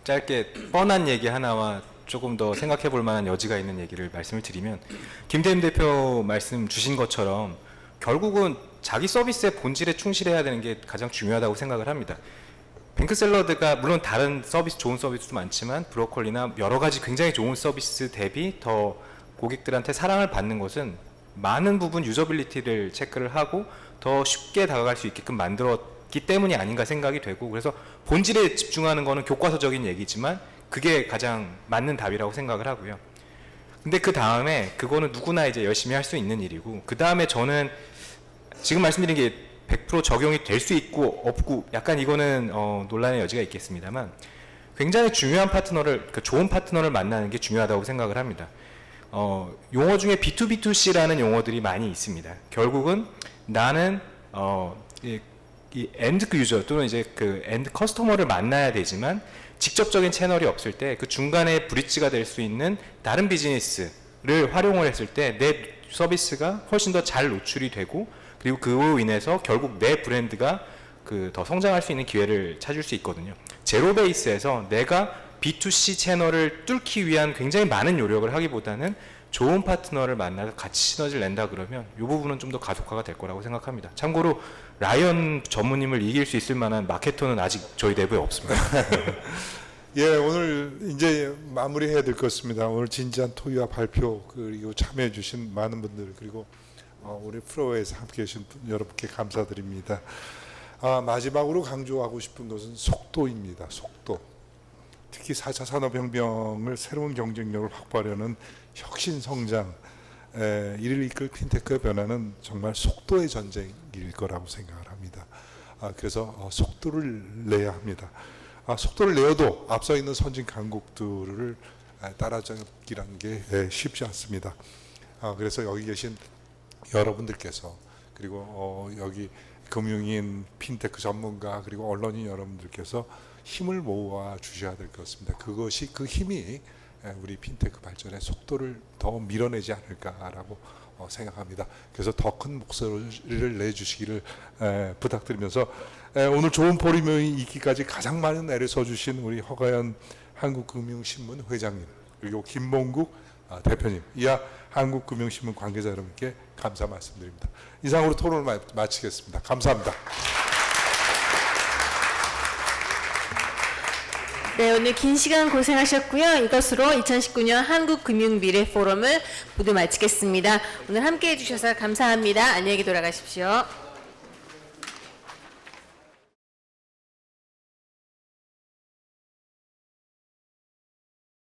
짧게 뻔한 얘기 하나와 조금 더 생각해 볼 만한 여지가 있는 얘기를 말씀을 드리면, 김태흠 대표 말씀 주신 것처럼 결국은 자기 서비스의 본질에 충실해야 되는 게 가장 중요하다고 생각을 합니다. 뱅크샐러드가 물론 다른 서비스, 좋은 서비스도 많지만 브로콜리나 여러 가지 굉장히 좋은 서비스 대비 더 고객들한테 사랑을 받는 것은 많은 부분 유저빌리티를 체크를 하고 더 쉽게 다가갈 수 있게끔 만들었기 때문이 아닌가 생각이 되고, 그래서 본질에 집중하는 거는 교과서적인 얘기지만 그게 가장 맞는 답이라고 생각을 하고요. 근데 그 다음에 그거는 누구나 이제 열심히 할 수 있는 일이고, 그 다음에 저는 지금 말씀드린 게 100% 적용이 될 수 있고 없고 약간 이거는 논란의 여지가 있겠습니다만, 굉장히 중요한 파트너를, 좋은 파트너를 만나는 게 중요하다고 생각을 합니다. 용어 중에 B2B2C라는 용어들이 많이 있습니다. 결국은 나는 이 엔드 유저 또는 이제 그 엔드 커스터머를 만나야 되지만 직접적인 채널이 없을 때 그 중간에 브릿지가 될 수 있는 다른 비즈니스를 활용을 했을 때 내 서비스가 훨씬 더 잘 노출이 되고, 그리고 그로 인해서 결국 내 브랜드가 더 성장할 수 있는 기회를 찾을 수 있거든요. 제로 베이스에서 내가 B2C 채널을 뚫기 위한 굉장히 많은 노력을 하기보다는 좋은 파트너를 만나서 같이 시너지를 낸다 그러면 이 부분은 좀 더 가속화가 될 거라고 생각합니다. 참고로 라이언 전무님을 이길 수 있을 만한 마케터는 아직 저희 내부에 없습니다. 예, 오늘 이제 마무리해야 될 것 같습니다. 오늘 진지한 토의와 발표, 그리고 참여해 주신 많은 분들, 그리고 우리 프로에서 함께 계신 여러분께 감사드립니다. 마지막으로 강조하고 싶은 것은 속도입니다. 속도. 특히 4차 산업혁명을 새로운 경쟁력을 확보하려는 혁신 성장, 이를 이끌 핀테크의 변화는 정말 속도의 전쟁일 거라고 생각을 합니다. 그래서 속도를 내야 합니다. 속도를 내어도 앞서 있는 선진 강국들을 따라잡기라는 게 쉽지 않습니다. 그래서 여기 계신 여러분들께서, 그리고 여기 금융인, 핀테크 전문가, 그리고 언론인 여러분들께서 힘을 모아 주셔야 될 것 같습니다. 그것이, 그 힘이 우리 핀테크 발전의 속도를 더 밀어내지 않을까라고 생각합니다. 그래서 더 큰 목소리를 내주시기를 부탁드리면서, 오늘 좋은 포럼이 있기까지 가장 많은 애를 써주신 우리 허가연 한국금융신문 회장님, 그리고 김봉국 대표님, 이하 한국금융신문 관계자 여러분께 감사 말씀드립니다. 이상으로 토론을 마치겠습니다. 감사합니다. 네, 오늘 긴 시간 고생하셨고요. 이것으로 2019년 한국금융미래포럼을 모두 마치겠습니다. 오늘 함께해 주셔서 감사합니다. 안녕히 돌아가십시오.